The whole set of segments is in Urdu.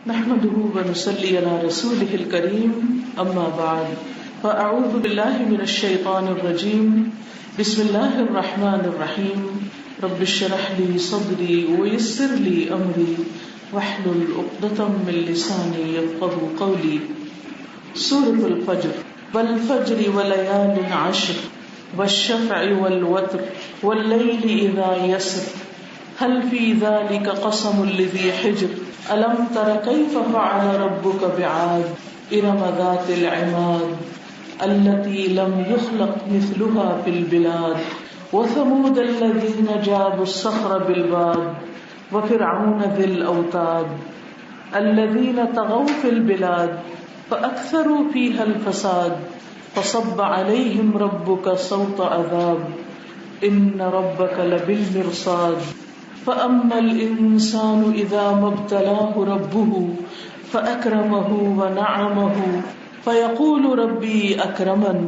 نحمده ونصلي على رسوله الكريم اما بعد فاعوذ بالله من الشيطان الرجيم بسم الله الرحمن الرحيم رب اشرح لي صدري ويسر لي امري واحلل عقدة من لساني يفقهوا قولي. سورة الفجر والفجر وليال عشر والشفع والوتر والليل اذا يسر هل في ذلك قسم لذي حجر ألم تر كيف فعل ربك بعاد إرم ذات العماد التي لم يخلق مثلها في البلاد وثمود الذين جابوا الصخر بالواد وفرعون ذي الأوتاد الذين طغوا في البلاد فأكثروا فيها الفساد فصب عليهم ربك صوت عذاب إن ربك لبالمرصاد فأما الإنسان إذا ما ابتلاه ربه فأكرمه ونعمه فيقول ربي أكرمن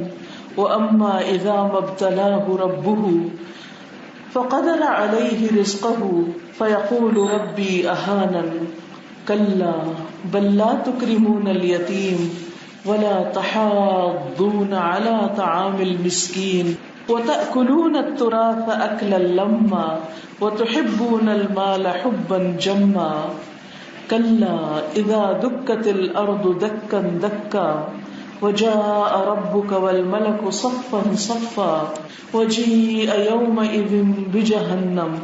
وأما إذا ما ابتلاه ربه فقدر عليه رزقه فيقول ربي أهانن كلا بل لا تكرمون اليتيم ولا تحاضون على طعام المسكين وتأكلون التراث أكلا لما وتحبون المال حبا جما كلا إذا دكت الأرض دكا دكا وجاء ربك والملك صفا صفا وجيء يومئذ بجهنم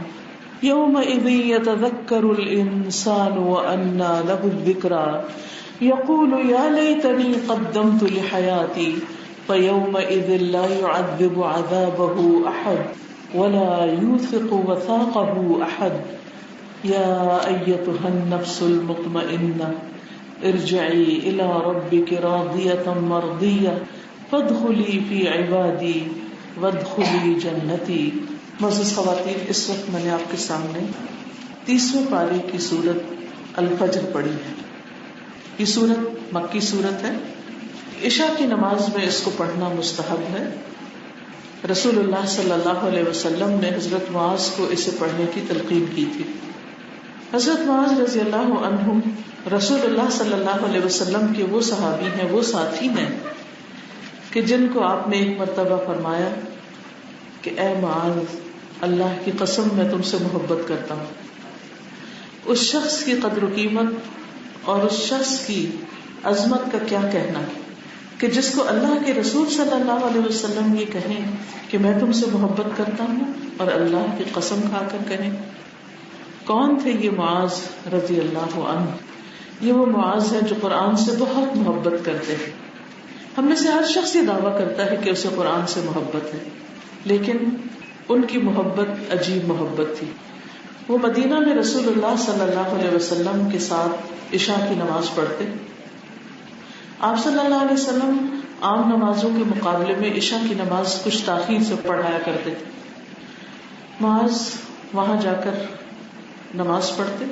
يومئذ يتذكر الإنسان وأنى له الذكرى يقول يا ليتني قدمت لحياتي فيومئذ لا يعذب عذابه أحد ولا يوثق وثاقه أحد يا أيتها النفس المطمئنة ارجعي إلى ربك راضية مرضية فادخلي في عبادي وادخلي جنتي. معزز خواتین، اس وقت میں نے آپ کے سامنے 30ویں پارے کی سورت الفجر پڑھی ہے. یہ سورت مکی سورت ہے. عشاء کی نماز میں اس کو پڑھنا مستحب ہے. رسول اللہ صلی اللہ علیہ وسلم نے حضرت معاذ کو اسے پڑھنے کی تلقین کی تھی. حضرت معاذ رضی اللہ عنہ رسول اللہ صلی اللہ علیہ وسلم کے وہ صحابی ہیں، وہ ساتھی ہیں کہ جن کو آپ نے ایک مرتبہ فرمایا کہ اے معاذ، اللہ کی قسم میں تم سے محبت کرتا ہوں. اس شخص کی قدر و قیمت اور اس شخص کی عظمت کا کیا کہنا کہ جس کو اللہ کے رسول صلی اللہ علیہ وسلم یہ کہیں کہ میں تم سے محبت کرتا ہوں اور اللہ کی قسم کھا کر کہیں. کون تھے یہ معاذ رضی اللہ عنہ؟ یہ وہ معاذ ہے جو قرآن سے بہت محبت کرتے ہیں. ہم میں سے ہر شخص یہ دعویٰ کرتا ہے کہ اسے قرآن سے محبت ہے، لیکن ان کی محبت عجیب محبت تھی. وہ مدینہ میں رسول اللہ صلی اللہ علیہ وسلم کے ساتھ عشاء کی نماز پڑھتے. آپ صلی اللہ علیہ وسلم عام نمازوں کے مقابلے میں عشاء کی نماز کچھ تاخیر سے پڑھایا کرتے تھے. معاذ وہاں جا کر نماز پڑھتے،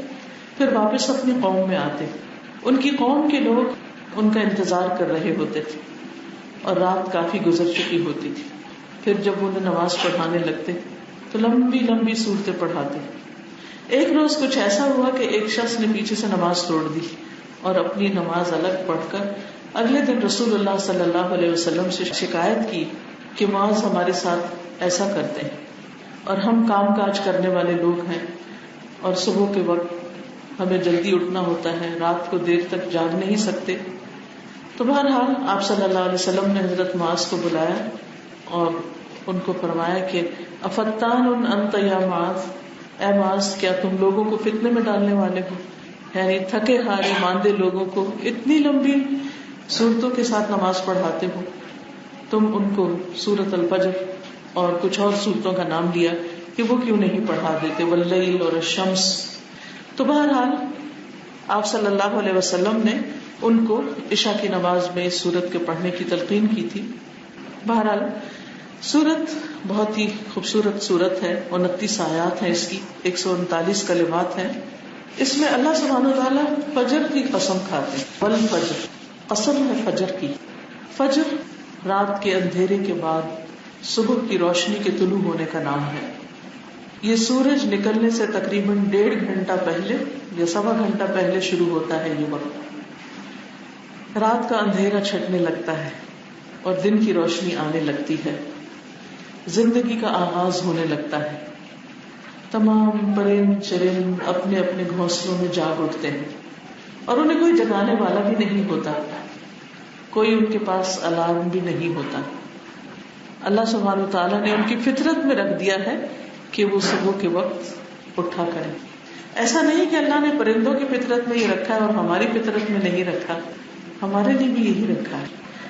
پھر واپس اپنی قوم میں آتے. ان کی قوم کے لوگ ان کا انتظار کر رہے ہوتے تھے اور رات کافی گزر چکی ہوتی تھی. پھر جب انہیں نماز پڑھانے لگتے تو لمبی لمبی صورتیں پڑھاتے. ایک روز کچھ ایسا ہوا کہ ایک شخص نے پیچھے سے نماز توڑ دی اور اپنی نماز الگ پڑھ کر اگلے دن رسول اللہ صلی اللہ علیہ وسلم سے شکایت کی کہ معاذ ہمارے ساتھ ایسا کرتے ہیں اور ہم کام کاج کرنے والے لوگ ہیں اور صبح کے وقت ہمیں جلدی اٹھنا ہوتا ہے، رات کو دیر تک جاگ نہیں سکتے. تو بہرحال آپ صلی اللہ علیہ وسلم نے حضرت معاذ کو بلایا اور ان کو فرمایا کہ افتان انت یا معاذ، اے معاذ کیا تم لوگوں کو فتنے میں ڈالنے والے ہو؟ یعنی تھکے ہارے ماندے لوگوں کو اتنی لمبی سورتوں کے ساتھ نماز پڑھاتے ہو. تم ان کو سورت الفجر اور کچھ اور سورتوں کا نام لیا کہ وہ کیوں نہیں پڑھا دیتے، واللیل اور الشمس. تو بہرحال آپ صلی اللہ علیہ وسلم نے ان کو عشاء کی نماز میں اس سورت کے پڑھنے کی تلقین کی تھی. بہرحال سورت بہت ہی خوبصورت سورت ہے. 29 آیات ہیں اس کی، 139 کلمات ہیں. اس میں اللہ سبحانہ وتعالیٰ فجر کی قسم کھاتے ہیں. والفجر، قسم ہے فجر کی. فجر رات کے اندھیرے کے بعد صبح کی روشنی کے طلوع ہونے کا نام ہے. یہ سورج نکلنے سے تقریباً 1.5 گھنٹہ پہلے یا 1.25 گھنٹہ پہلے شروع ہوتا ہے یہ وقت. رات کا اندھیرا چھٹنے لگتا ہے اور دن کی روشنی آنے لگتی ہے. زندگی کا آغاز ہونے لگتا ہے. تمام پرند چرند اپنے اپنے گھونسلوں میں جاگ اٹھتے ہیں اور انہیں کوئی جگانے والا بھی نہیں ہوتا, کوئی ان کے پاس الارم بھی نہیں ہوتا. اللہ سبحانہ وتعالیٰ نے ان کی فطرت میں رکھ دیا ہے کہ وہ صبح کے وقت اٹھا کریں. ایسا نہیں کہ اللہ نے پرندوں کی فطرت میں یہ رکھا ہے اور ہماری فطرت میں نہیں رکھا, ہمارے لیے بھی یہی رکھا ہے.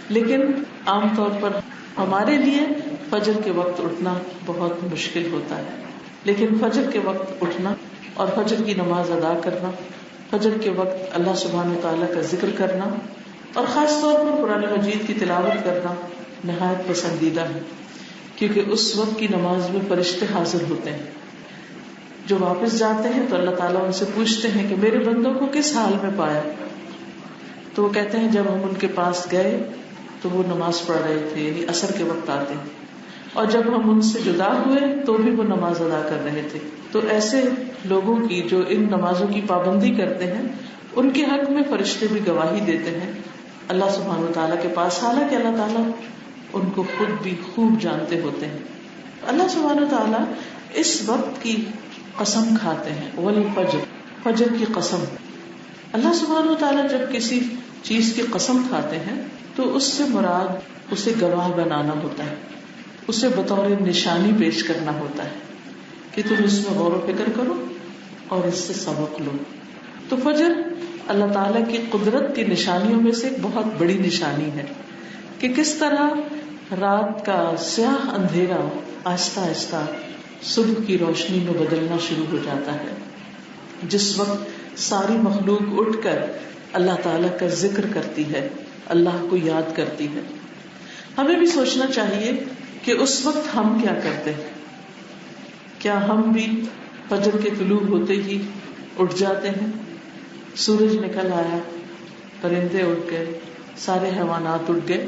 لیکن عام طور پر ہمارے لیے فجر کے وقت اٹھنا بہت مشکل ہوتا ہے. لیکن فجر کے وقت اٹھنا اور فجر کی نماز ادا کرنا, فجر کے وقت اللہ سبحانہ وتعالیٰ کا ذکر کرنا اور خاص طور پر قرآن مجید کی تلاوت کرنا نہایت پسندیدہ ہے, کیونکہ اس وقت کی نماز میں فرشتے حاضر ہوتے ہیں. جو واپس جاتے ہیں تو اللہ تعالیٰ ان سے پوچھتے ہیں کہ میرے بندوں کو کس حال میں پایا, تو وہ کہتے ہیں جب ہم ان کے پاس گئے تو وہ نماز پڑھ رہے تھے, یعنی عصر کے وقت آتے ہیں, اور جب ہم ان سے جدا ہوئے تو بھی وہ نماز ادا کر رہے تھے. تو ایسے لوگوں کی جو ان نمازوں کی پابندی کرتے ہیں ان کے حق میں فرشتے بھی گواہی دیتے ہیں اللہ سبحانہ وتعالیٰ کے پاس, حالانکہ اللہ تعالیٰ ان کو خود بھی خوب جانتے ہوتے ہیں. اللہ سبحانہ وتعالیٰ اس وقت کی قسم کھاتے ہیں, والفجر, فجر کی قسم. اللہ سبحانہ وتعالیٰ جب کسی چیز کی قسم کھاتے ہیں تو اس سے مراد اسے گواہ بنانا ہوتا ہے, اسے بطور نشانی پیش کرنا ہوتا ہے کہ تم اس میں غور و فکر کرو اور اس سے سبق لو. تو فجر اللہ تعالیٰ کی قدرت کی نشانیوں میں سے ایک بہت بڑی نشانی ہے کہ کس طرح رات کا سیاہ اندھیرا آہستہ آہستہ صبح کی روشنی میں بدلنا شروع ہو جاتا ہے, جس وقت ساری مخلوق اٹھ کر اللہ تعالیٰ کا ذکر کرتی ہے, اللہ کو یاد کرتی ہے. ہمیں بھی سوچنا چاہیے کہ اس وقت ہم کیا کرتے ہیں. کیا ہم بھی فجر کے طلوع ہوتے ہی اٹھ جاتے ہیں؟ سورج نکل آیا, پرندے اٹھ گئے, سارے حیوانات اٹھ گئے,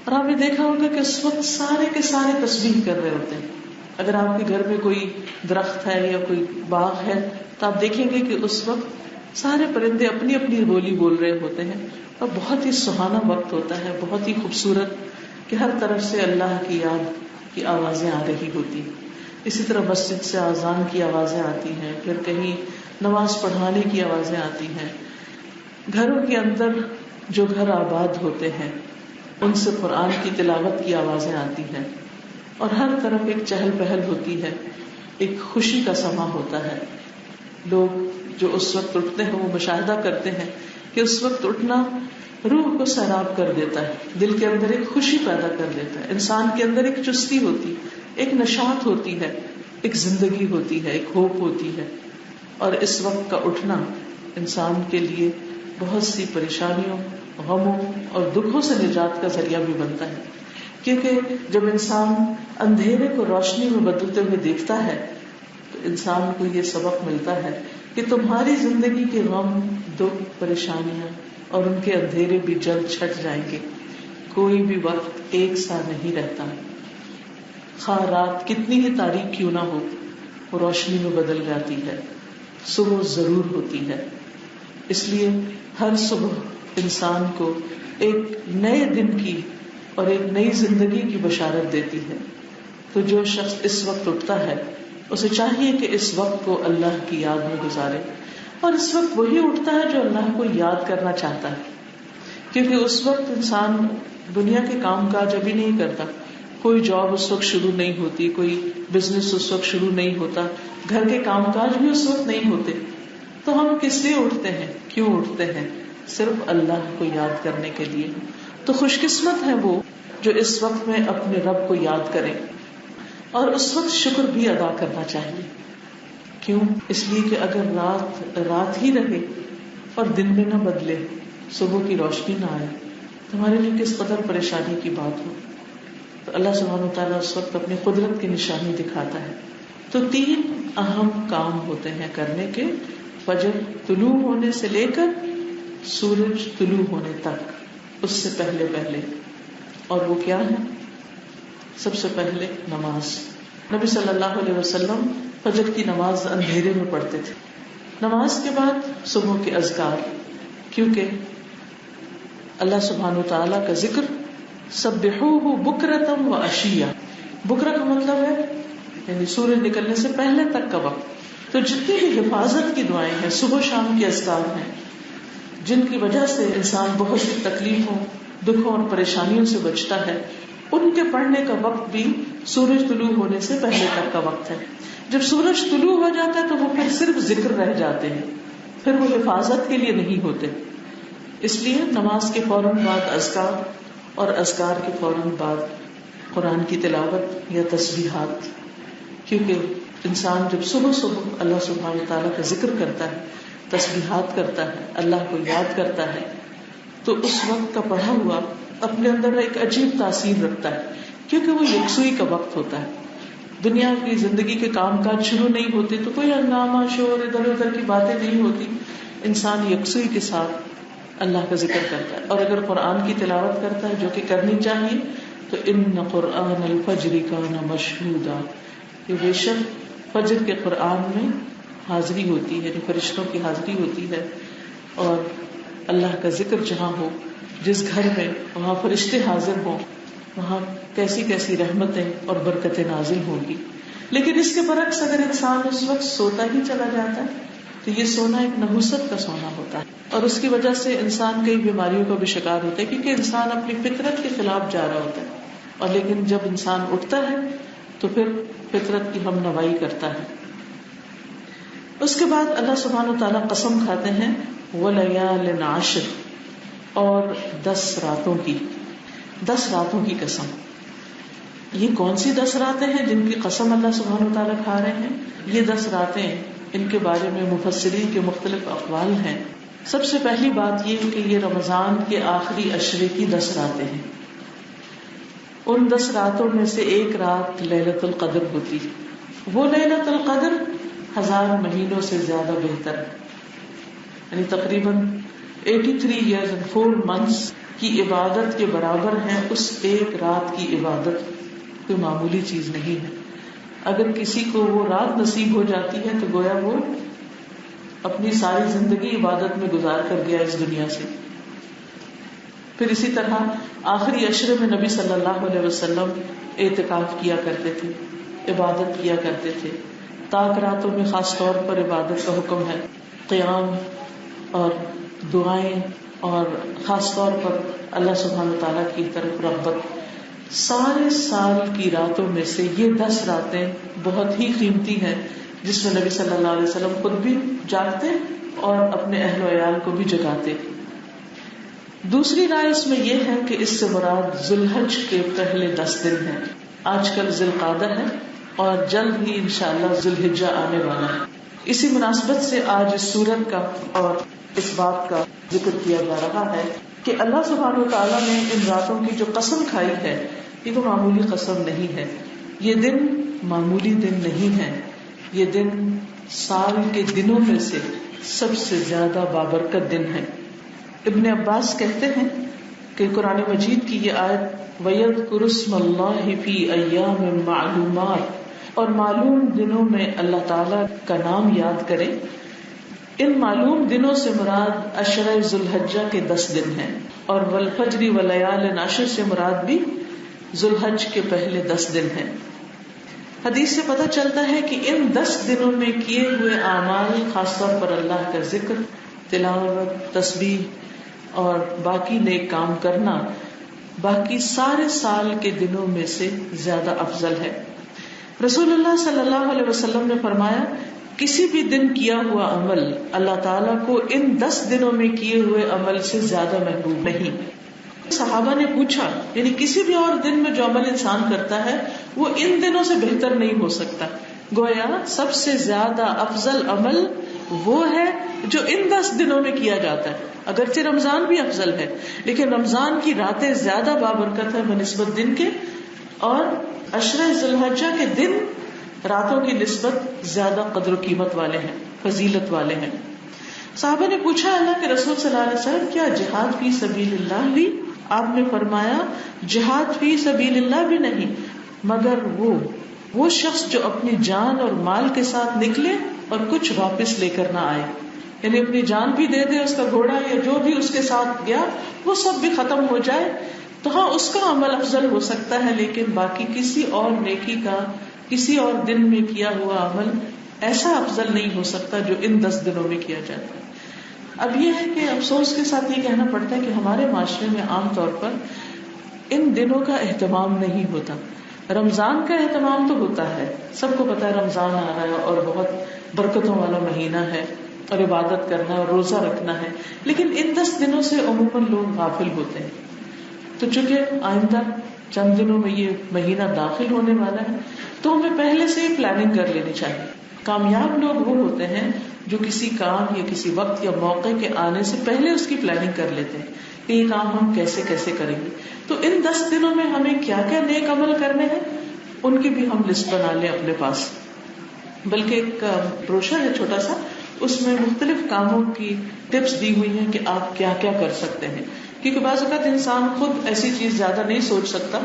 اور آپ نے دیکھا ہوگا کہ اس وقت سارے کے سارے تسبیح کر رہے ہوتے ہیں. اگر آپ کے گھر میں کوئی درخت ہے یا کوئی باغ ہے تو آپ دیکھیں گے کہ اس وقت سارے پرندے اپنی اپنی بولی بول رہے ہوتے ہیں, اور بہت ہی سہانا وقت ہوتا ہے, بہت ہی خوبصورت, کہ ہر طرف سے اللہ کی یاد کی آوازیں آ رہی ہوتی. اسی طرح مسجد سے اذان کی آوازیں آتی ہیں, پھر کہیں نماز پڑھانے کی آوازیں آتی ہیں. گھروں کے اندر جو گھر آباد ہوتے ہیں ان سے قرآن کی تلاوت کی آوازیں آتی ہیں, اور ہر طرف ایک چہل پہل ہوتی ہے, ایک خوشی کا سما ہوتا ہے. لوگ جو اس وقت اٹھتے ہیں وہ مشاہدہ کرتے ہیں کہ اس وقت اٹھنا روح کو سیراب کر دیتا ہے, دل کے اندر ایک خوشی پیدا کر دیتا ہے, انسان کے اندر ایک چستی ہوتی, ایک نشاط ہوتی ہے, ایک زندگی ہوتی ہے, ایک ہوپ ہوتی ہے. اور اس وقت کا اٹھنا انسان کے لیے بہت سی پریشانیوں, غموں اور دکھوں سے نجات کا ذریعہ بھی بنتا ہے, کیونکہ جب انسان اندھیرے کو روشنی میں بدلتے ہوئے دیکھتا ہے تو انسان کو یہ سبق ملتا ہے کہ تمہاری زندگی کے غم, دکھ, پریشانیاں اور ان کے اندھیرے بھی جلد چھٹ جائیں گے. کوئی بھی وقت ایک سا نہیں رہتا, خواہ رات کتنی ہی تاریک کیوں نہ ہو وہ روشنی میں بدل جاتی ہے, صبح ضرور ہوتی ہے. اس لیے ہر صبح انسان کو ایک نئے دن کی اور ایک نئی زندگی کی بشارت دیتی ہے. تو جو شخص اس وقت اٹھتا ہے اسے چاہیے کہ اس وقت کو اللہ کی یاد میں گزارے, اور اس وقت وہی اٹھتا ہے جو اللہ کو یاد کرنا چاہتا ہے, کیونکہ اس وقت انسان دنیا کے کام کاج ابھی نہیں کرتا, کوئی جاب اس وقت شروع نہیں ہوتی, کوئی بزنس اس وقت شروع نہیں ہوتا, گھر کے کام کاج بھی اس وقت نہیں ہوتے. تو ہم کس لیے اٹھتے ہیں, کیوں اٹھتے ہیں؟ صرف اللہ کو یاد کرنے کے لیے. تو خوش قسمت ہے وہ جو اس وقت میں اپنے رب کو یاد کرے, اور اس وقت شکر بھی ادا کرنا چاہیے. کیوں؟ اس لیے کہ اگر رات ہی رہے اور دن میں نہ بدلے, صبح کی روشنی نہ آئے, تمہارے لیے کس قدر پریشانی کی بات ہو. تو اللہ سبحانہ وتعالیٰ اس وقت اپنی قدرت کی نشانی دکھاتا ہے. تو 3 اہم کام ہوتے ہیں کرنے کے, فجر طلوع ہونے سے لے کر سورج طلوع ہونے تک, اس سے پہلے. اور وہ کیا ہے؟ سب سے پہلے نماز. نبی صلی اللہ علیہ وسلم فجر کی نماز اندھیرے میں پڑھتے تھے. نماز کے بعد صبح کے اذکار، کیونکہ اللہ سبحانہ وتعالی کا ذکر سبحوہ بکرۃ و عشیہ، بکرہ کا مطلب ہے یعنی سورج نکلنے سے پہلے تک کا وقت. تو جتنی بھی حفاظت کی دعائیں ہیں، صبح شام کے اذکار ہیں، جن کی وجہ سے انسان بہت سی تکلیفوں، دکھوں اور پریشانیوں سے بچتا ہے، ان کے پڑھنے کا وقت بھی سورج طلوع ہونے سے پہلے تک کا وقت ہے. جب سورج طلوع ہو جاتا ہے تو وہ پھر صرف ذکر رہ جاتے ہیں، پھر وہ حفاظت کے لیے نہیں ہوتے. اس لیے نماز کے فوراً بعد اذکار اور اذکار کے فوراً بعد قرآن کی تلاوت یا تسبیحات، کیونکہ انسان جب صبح صبح اللہ سبحانہ تعالیٰ کا ذکر کرتا ہے، تسبیحات کرتا ہے، اللہ کو یاد کرتا ہے، تو اس وقت کا پڑھا ہوا اپنے اندر ایک عجیب تاثیر رکھتا ہے، کیونکہ وہ یکسوئی کا وقت ہوتا ہے. دنیا کی زندگی کے کام کاج شروع نہیں ہوتے تو کوئی ہنگامہ شور ادھر ادھر کی باتیں نہیں ہوتی، انسان یکسوئی کے ساتھ اللہ کا ذکر کرتا ہے. اور اگر قرآن کی تلاوت کرتا ہے، جو کہ کرنی چاہیے، تو ان قرآن الفجر کان مشہودا، کہ بے شک فجر کے قرآن میں حاضری ہوتی ہے، یعنی فرشتوں کی حاضری ہوتی ہے، اور اللہ کا ذکر جہاں ہو، جس گھر میں وہاں فرشتے حاضر ہوں، وہاں کیسی کیسی رحمتیں اور برکتیں نازل ہوں گی. لیکن اس کے برعکس اگر انسان اس وقت سوتا ہی چلا جاتا ہے تو یہ سونا ایک نحوست کا سونا ہوتا ہے، اور اس کی وجہ سے انسان کئی بیماریوں کا بھی شکار ہوتا ہے، کیونکہ انسان اپنی فطرت کے خلاف جا رہا ہوتا ہے. اور لیکن جب انسان اٹھتا ہے تو پھر فطرت کی ہم نوائی کرتا ہے. اس کے بعد اللہ سبحانہ وتعالیٰ قسم کھاتے ہیں وَلَيَالٍ عَشْرٍ، اور 10 راتوں کی، 10 راتوں کی قسم. یہ کون سی 10 راتیں ہیں جن کی قسم اللہ سبحانہ وتعالیٰ کھا رہے ہیں؟ یہ 10 راتیں، ان کے بارے میں مفسرین کے مختلف اقوال ہیں. سب سے پہلی بات یہ کہ یہ رمضان کے آخری عشرے کی 10 راتیں ہیں. ان 10 راتوں میں سے ایک رات لیلۃ القدر ہوتی. وہ لیلۃ القدر 1000 مہینوں سے زیادہ بہتر ہے، یعنی تقریباً 83 years and 4 months کی عبادت کے برابر ہے. اس ایک رات کی عبادت کوئی معمولی چیز نہیں ہے. اگر کسی کو وہ رات نصیب ہو جاتی ہے تو گویا وہ اپنی ساری زندگی عبادت میں گزار کر گیا اس دنیا سے. پھر اسی طرح آخری عشرے میں نبی صلی اللہ علیہ وسلم اعتکاف کیا کرتے تھے، عبادت کیا کرتے تھے. تاک راتوں میں خاص طور پر عبادت کا حکم ہے، قیام اور دعائیں، اور خاص طور پر اللہ سبحانہ تعالیٰ کی طرف رغبت. سارے سال کی راتوں میں سے یہ 10 راتیں بہت ہی قیمتی ہیں، جس میں نبی صلی اللہ علیہ وسلم خود بھی جاگتے اور اپنے اہل و عیال کو بھی جگاتے. دوسری رائے اس میں یہ ہے کہ اس سے مراد ذوالحج کے پہلے 10 دن ہیں. آج کل ذی القعدہ ہے اور جلد ہی انشاءاللہ ذی الحجہ آنے والا ہے. اسی مناسبت سے آج اس سورت کا اور اس بات کا ذکر کیا جا رہا ہے کہ اللہ سبحانہ وتعالیٰ نے ان راتوں کی جو قسم کھائی ہے یہ کوئی معمولی قسم نہیں ہے. یہ دن معمولی دن نہیں ہے، یہ دن سال کے دنوں میں سے سب سے زیادہ بابرکت دن ہے. ابن عباس کہتے ہیں کہ قرآن مجید کی یہ آیت وَيَذْكُرُ اسْمَ اللَّهِ فِي أَيَّامٍ مَّعْلُومَاتٍ، اور معلوم دنوں میں اللہ تعالیٰ کا نام یاد کریں. ان معلوم دنوں سے مراد عشرہ ذی الحجہ کے 10 دن ہیں، اور والفجر ولیال عشر سے مراد بھی ذی الحج کے پہلے 10 دن ہیں. حدیث سے پتہ چلتا ہے کہ ان 10 دنوں میں کیے ہوئے اعمال، خاص طور پر اللہ کا ذکر، تلاوت، تسبیح اور باقی نیک کام کرنا، باقی سارے سال کے دنوں میں سے زیادہ افضل ہے. رسول اللہ صلی اللہ علیہ وسلم نے فرمایا کسی بھی دن کیا ہوا عمل اللہ تعالیٰ کو ان 10 دنوں میں کیے ہوئے عمل سے زیادہ محبوب نہیں. صحابہ نے پوچھا یعنی کسی بھی اور دن میں جو عمل انسان کرتا ہے وہ ان دنوں سے بہتر نہیں ہو سکتا. گویا سب سے زیادہ افضل عمل وہ ہے جو ان 10 دنوں میں کیا جاتا ہے. اگرچہ رمضان بھی افضل ہے لیکن رمضان کی راتیں زیادہ بابرکت ہے بنسبت دن کے، اور عشرہ ذی الحجہ کے دن راتوں کی نسبت زیادہ قدر و قیمت والے ہیں، فضیلت والے ہیں. صحابہ نے پوچھا اللہ کے رسول صلی اللہ علیہ وسلم کیا جہاد فی سبیل اللہ بھی؟ آپ نے فرمایا جہاد فی سبیل اللہ بھی نہیں، مگر وہ وہ شخص جو اپنی جان اور مال کے ساتھ نکلے اور کچھ واپس لے کر نہ آئے، یعنی اپنی جان بھی دے دے، اس کا گھوڑا یا جو بھی اس کے ساتھ گیا وہ سب بھی ختم ہو جائے، تو ہاں اس کا عمل افضل ہو سکتا ہے، لیکن باقی کسی اور نیکی کا کسی اور دن میں کیا ہوا عمل ایسا افضل نہیں ہو سکتا جو ان 10 دنوں میں کیا جاتا ہے۔ اب یہ ہے کہ افسوس کے ساتھ یہ کہنا پڑتا ہے کہ ہمارے معاشرے میں عام طور پر ان دنوں کا اہتمام نہیں ہوتا۔ رمضان کا اہتمام تو ہوتا ہے، سب کو پتا ہے رمضان آ رہا ہے اور بہت برکتوں والا مہینہ ہے اور عبادت کرنا ہے اور روزہ رکھنا ہے، لیکن ان 10 دنوں سے عموماً لوگ غافل ہوتے ہیں۔ تو چونکہ آئندہ چند دنوں میں یہ مہینہ داخل ہونے والا ہے تو ہمیں پہلے سے ہی پلاننگ کر لینی چاہیے۔ کامیاب لوگ وہ ہوتے ہیں جو کسی کام یا کسی وقت یا موقع کے آنے سے پہلے اس کی پلاننگ کر لیتے ہیں کہ یہ کام ہم کیسے کیسے کریں گے۔ تو ان 10 دنوں میں ہمیں کیا کیا نیک عمل کرنے ہیں ان کی بھی ہم لسٹ بنا لیں اپنے پاس، بلکہ ایک بروشر ہے چھوٹا سا، اس میں مختلف کاموں کی ٹپس دی ہوئی ہیں کہ آپ کیا کیا کر سکتے ہیں، کیونکہ بعض اوقات انسان خود ایسی چیز زیادہ نہیں سوچ سکتا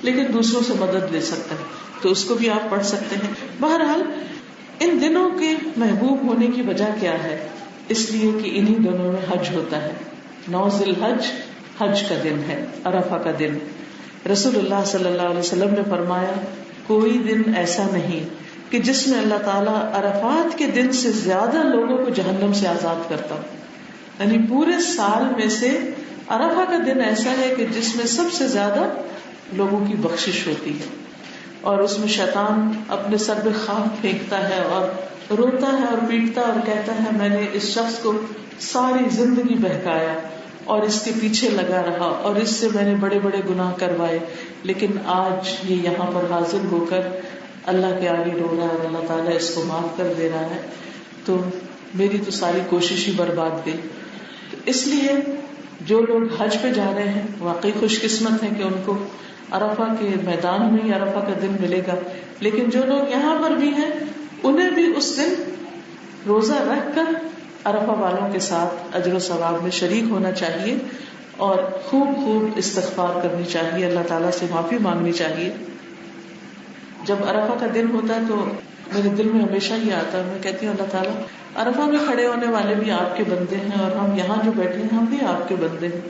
لیکن دوسروں سے مدد لے سکتا ہے، تو اس کو بھی آپ پڑھ سکتے ہیں۔ بہرحال ان دنوں کے محبوب ہونے کی وجہ کیا ہے؟ اس لیے کہ انہی دنوں میں حج ہوتا ہے۔ 9 ذی الحج حج کا دن ہے، عرفہ کا دن۔ رسول اللہ صلی اللہ علیہ وسلم نے فرمایا کوئی دن ایسا نہیں کہ جس میں اللہ تعالیٰ عرفات کے دن سے زیادہ لوگوں کو جہنم سے آزاد کرتا ہو، یعنی پورے سال میں سے عرفہ کا دن ایسا ہے کہ جس میں سب سے زیادہ لوگوں کی بخشش ہوتی ہے، اور اس میں شیطان اپنے سر پہ خاک پھینکتا ہے اور روتا ہے اور پیٹتا اور کہتا ہے میں نے اس شخص کو ساری زندگی بہکایا اور اس کے پیچھے لگا رہا اور اس سے میں نے بڑے بڑے گناہ کروائے، لیکن آج یہ یہاں پر حاضر ہو کر اللہ کے آگے رو رہا ہے اور اللہ تعالیٰ اس کو معاف کر دے رہا ہے، تو میری تو ساری کوشش ہی برباد گئی۔ تو اس لیے جو لوگ حج پہ جا رہے ہیں واقعی خوش قسمت ہیں کہ ان کو عرفہ کے میدان میں ہی عرفہ کا دن ملے گا، لیکن جو لوگ یہاں پر بھی ہیں انہیں بھی اس دن روزہ رکھ کر عرفہ والوں کے ساتھ اجر و ثواب میں شریک ہونا چاہیے اور خوب خوب استغفار کرنی چاہیے، اللہ تعالیٰ سے معافی مانگنی چاہیے۔ جب عرفہ کا دن ہوتا ہے تو میرے دل میں ہمیشہ یہ آتا ہے، میں کہتی ہوں اللہ تعالیٰ عرفہ میں کھڑے ہونے والے بھی آپ کے بندے ہیں اور ہم یہاں جو بیٹھے ہیں ہم بھی آپ کے بندے ہیں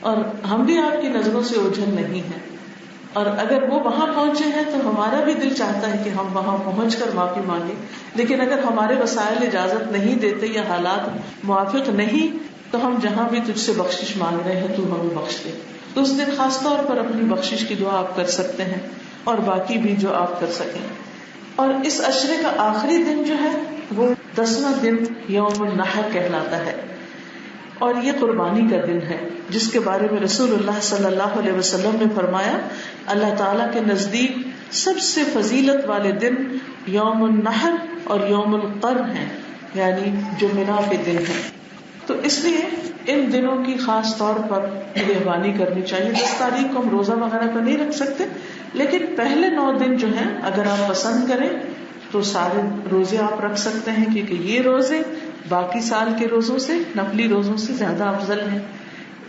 اور ہم بھی آپ کی نظروں سے اوجھل نہیں ہیں، اور اگر وہ وہاں پہنچے ہیں تو ہمارا بھی دل چاہتا ہے کہ ہم وہاں پہنچ کر معافی مانگیں، لیکن اگر ہمارے وسائل اجازت نہیں دیتے یا حالات موافق نہیں تو ہم جہاں بھی تجھ سے بخشش مانگ رہے ہیں تو ہمیں بخش دے۔ تو اس دن خاص طور پر اپنی بخشش کی دعا آپ کر سکتے ہیں اور باقی بھی جو آپ کر سکیں۔ اور اس عشرے کا آخری دن جو ہے وہ 10واں دن یوم النحر کہلاتا ہے، اور یہ قربانی کا دن ہے جس کے بارے میں رسول اللہ صلی اللہ علیہ وسلم نے فرمایا اللہ تعالیٰ کے نزدیک سب سے فضیلت والے دن یوم النحر اور یوم القر ہیں، یعنی جو منا کے دن ہیں۔ تو اس لیے ان دنوں کی خاص طور پر مہربانی کرنی چاہیے۔ 10 تاریخ کو ہم روزہ وغیرہ تو نہیں رکھ سکتے، لیکن پہلے 9 دن جو ہیں اگر آپ پسند کریں تو سارے روزے آپ رکھ سکتے ہیں، کیونکہ یہ روزے باقی سال کے روزوں سے، نفلی روزوں سے زیادہ افضل ہیں۔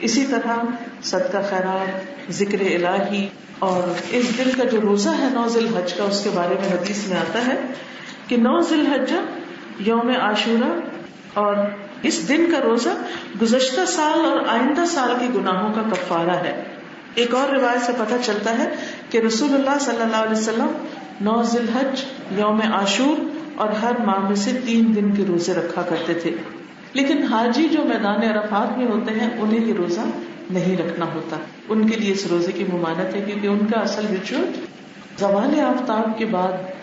اسی طرح صدقہ خیرات، ذکر الہی، اور اس دن کا جو روزہ ہے 9 ذی الحج کا، اس کے بارے میں حدیث میں آتا ہے کہ 9 ذی الحج یوم عاشورہ، اور اس دن کا روزہ گزشتہ سال اور آئندہ سال کے گناہوں کا کفارہ ہے۔ ایک اور روایت سے پتہ چلتا ہے کہ رسول اللہ صلی اللہ علیہ وسلم 9 ذی الحج، یوم عاشور اور ہر ماہ میں سے 3 دن کے روزے رکھا کرتے تھے، لیکن حاجی جو میدان عرفات میں ہوتے ہیں انہیں یہ روزہ نہیں رکھنا ہوتا، ان کے لیے اس روزے کی ممانعت ہے، کیونکہ ان کا اصل ریچول زوال آفتاب کے بعد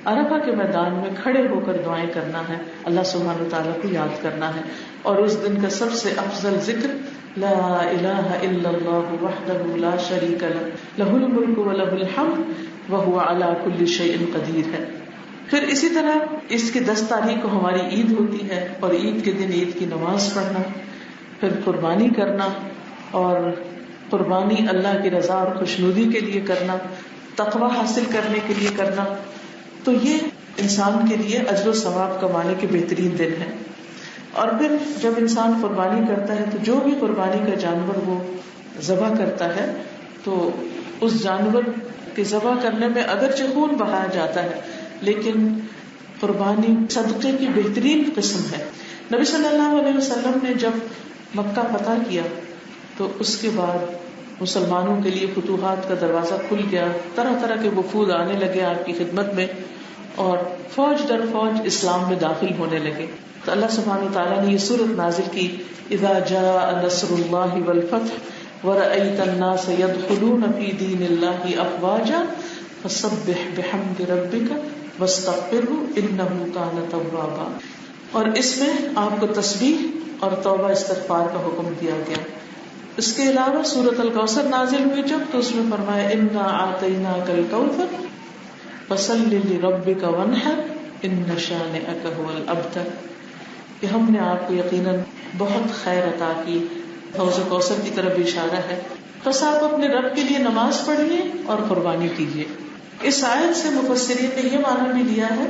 عرفہ کے میدان میں کھڑے ہو کر دعائیں کرنا ہے، اللہ سبحانہ وتعالیٰ کو یاد کرنا ہے، اور اس دن کا سب سے افضل ذکر لا الہ الا اللہ وحدہ لا شریک لہ لہ الملک ولہ الحمد وہو علی کل شیء قدیر ہے۔ پھر اسی طرح اس کی 10 تاریخ کو ہماری عید ہوتی ہے، اور عید کے دن عید کی نماز پڑھنا، پھر قربانی کرنا، اور قربانی اللہ کی رضا اور خوشنودی کے لیے کرنا، تقوی حاصل کرنے کے لیے کرنا، تو یہ انسان کے لیے اجر و ثواب کمانے کے بہترین دن ہیں۔ اور پھر جب انسان قربانی کرتا ہے تو جو بھی قربانی کا جانور وہ ذبح کرتا ہے تو اس جانور کے ذبح کرنے میں اگرچہ خون بہایا جاتا ہے لیکن قربانی صدقے کی بہترین قسم ہے. نبی صلی اللہ علیہ وسلم نے جب مکہ فتح کیا تو اس کے بعد مسلمانوں کے لیے فتوحات کا دروازہ کھل گیا، طرح طرح کے وفود آنے لگے آپ کی خدمت میں اور فوج در فوج اسلام میں داخل ہونے لگے. تو اللہ سبحانہ وتعالیٰ نے یہ سورت نازل کی، اذا جاء نصر اللہ والفتح ورأیت الناس يدخلون فی دین اللہ افواجا فسبح بحمد ربک واستغفرہ انہ کان توابا. اور اس میں آپ کو تسبیح اور توبہ استغفار کا حکم دیا گیا. اس کے علاوہ سورۃ الکوثر نازل ہوئی جب تو اس میں فرمایا انا اعطیناک الکوثر فصل لربک وانحر ان شانئک هو الابتر، کہ ہم نے آپ کو یقیناً بہت خیر عطا کی. حوض کوثر کی طرف اشارہ ہے. بس آپ اپنے رب کے لیے نماز پڑھیے اور قربانی کیجیے. اس آیت سے مفسرین نے یہ معنی بھی لیا ہے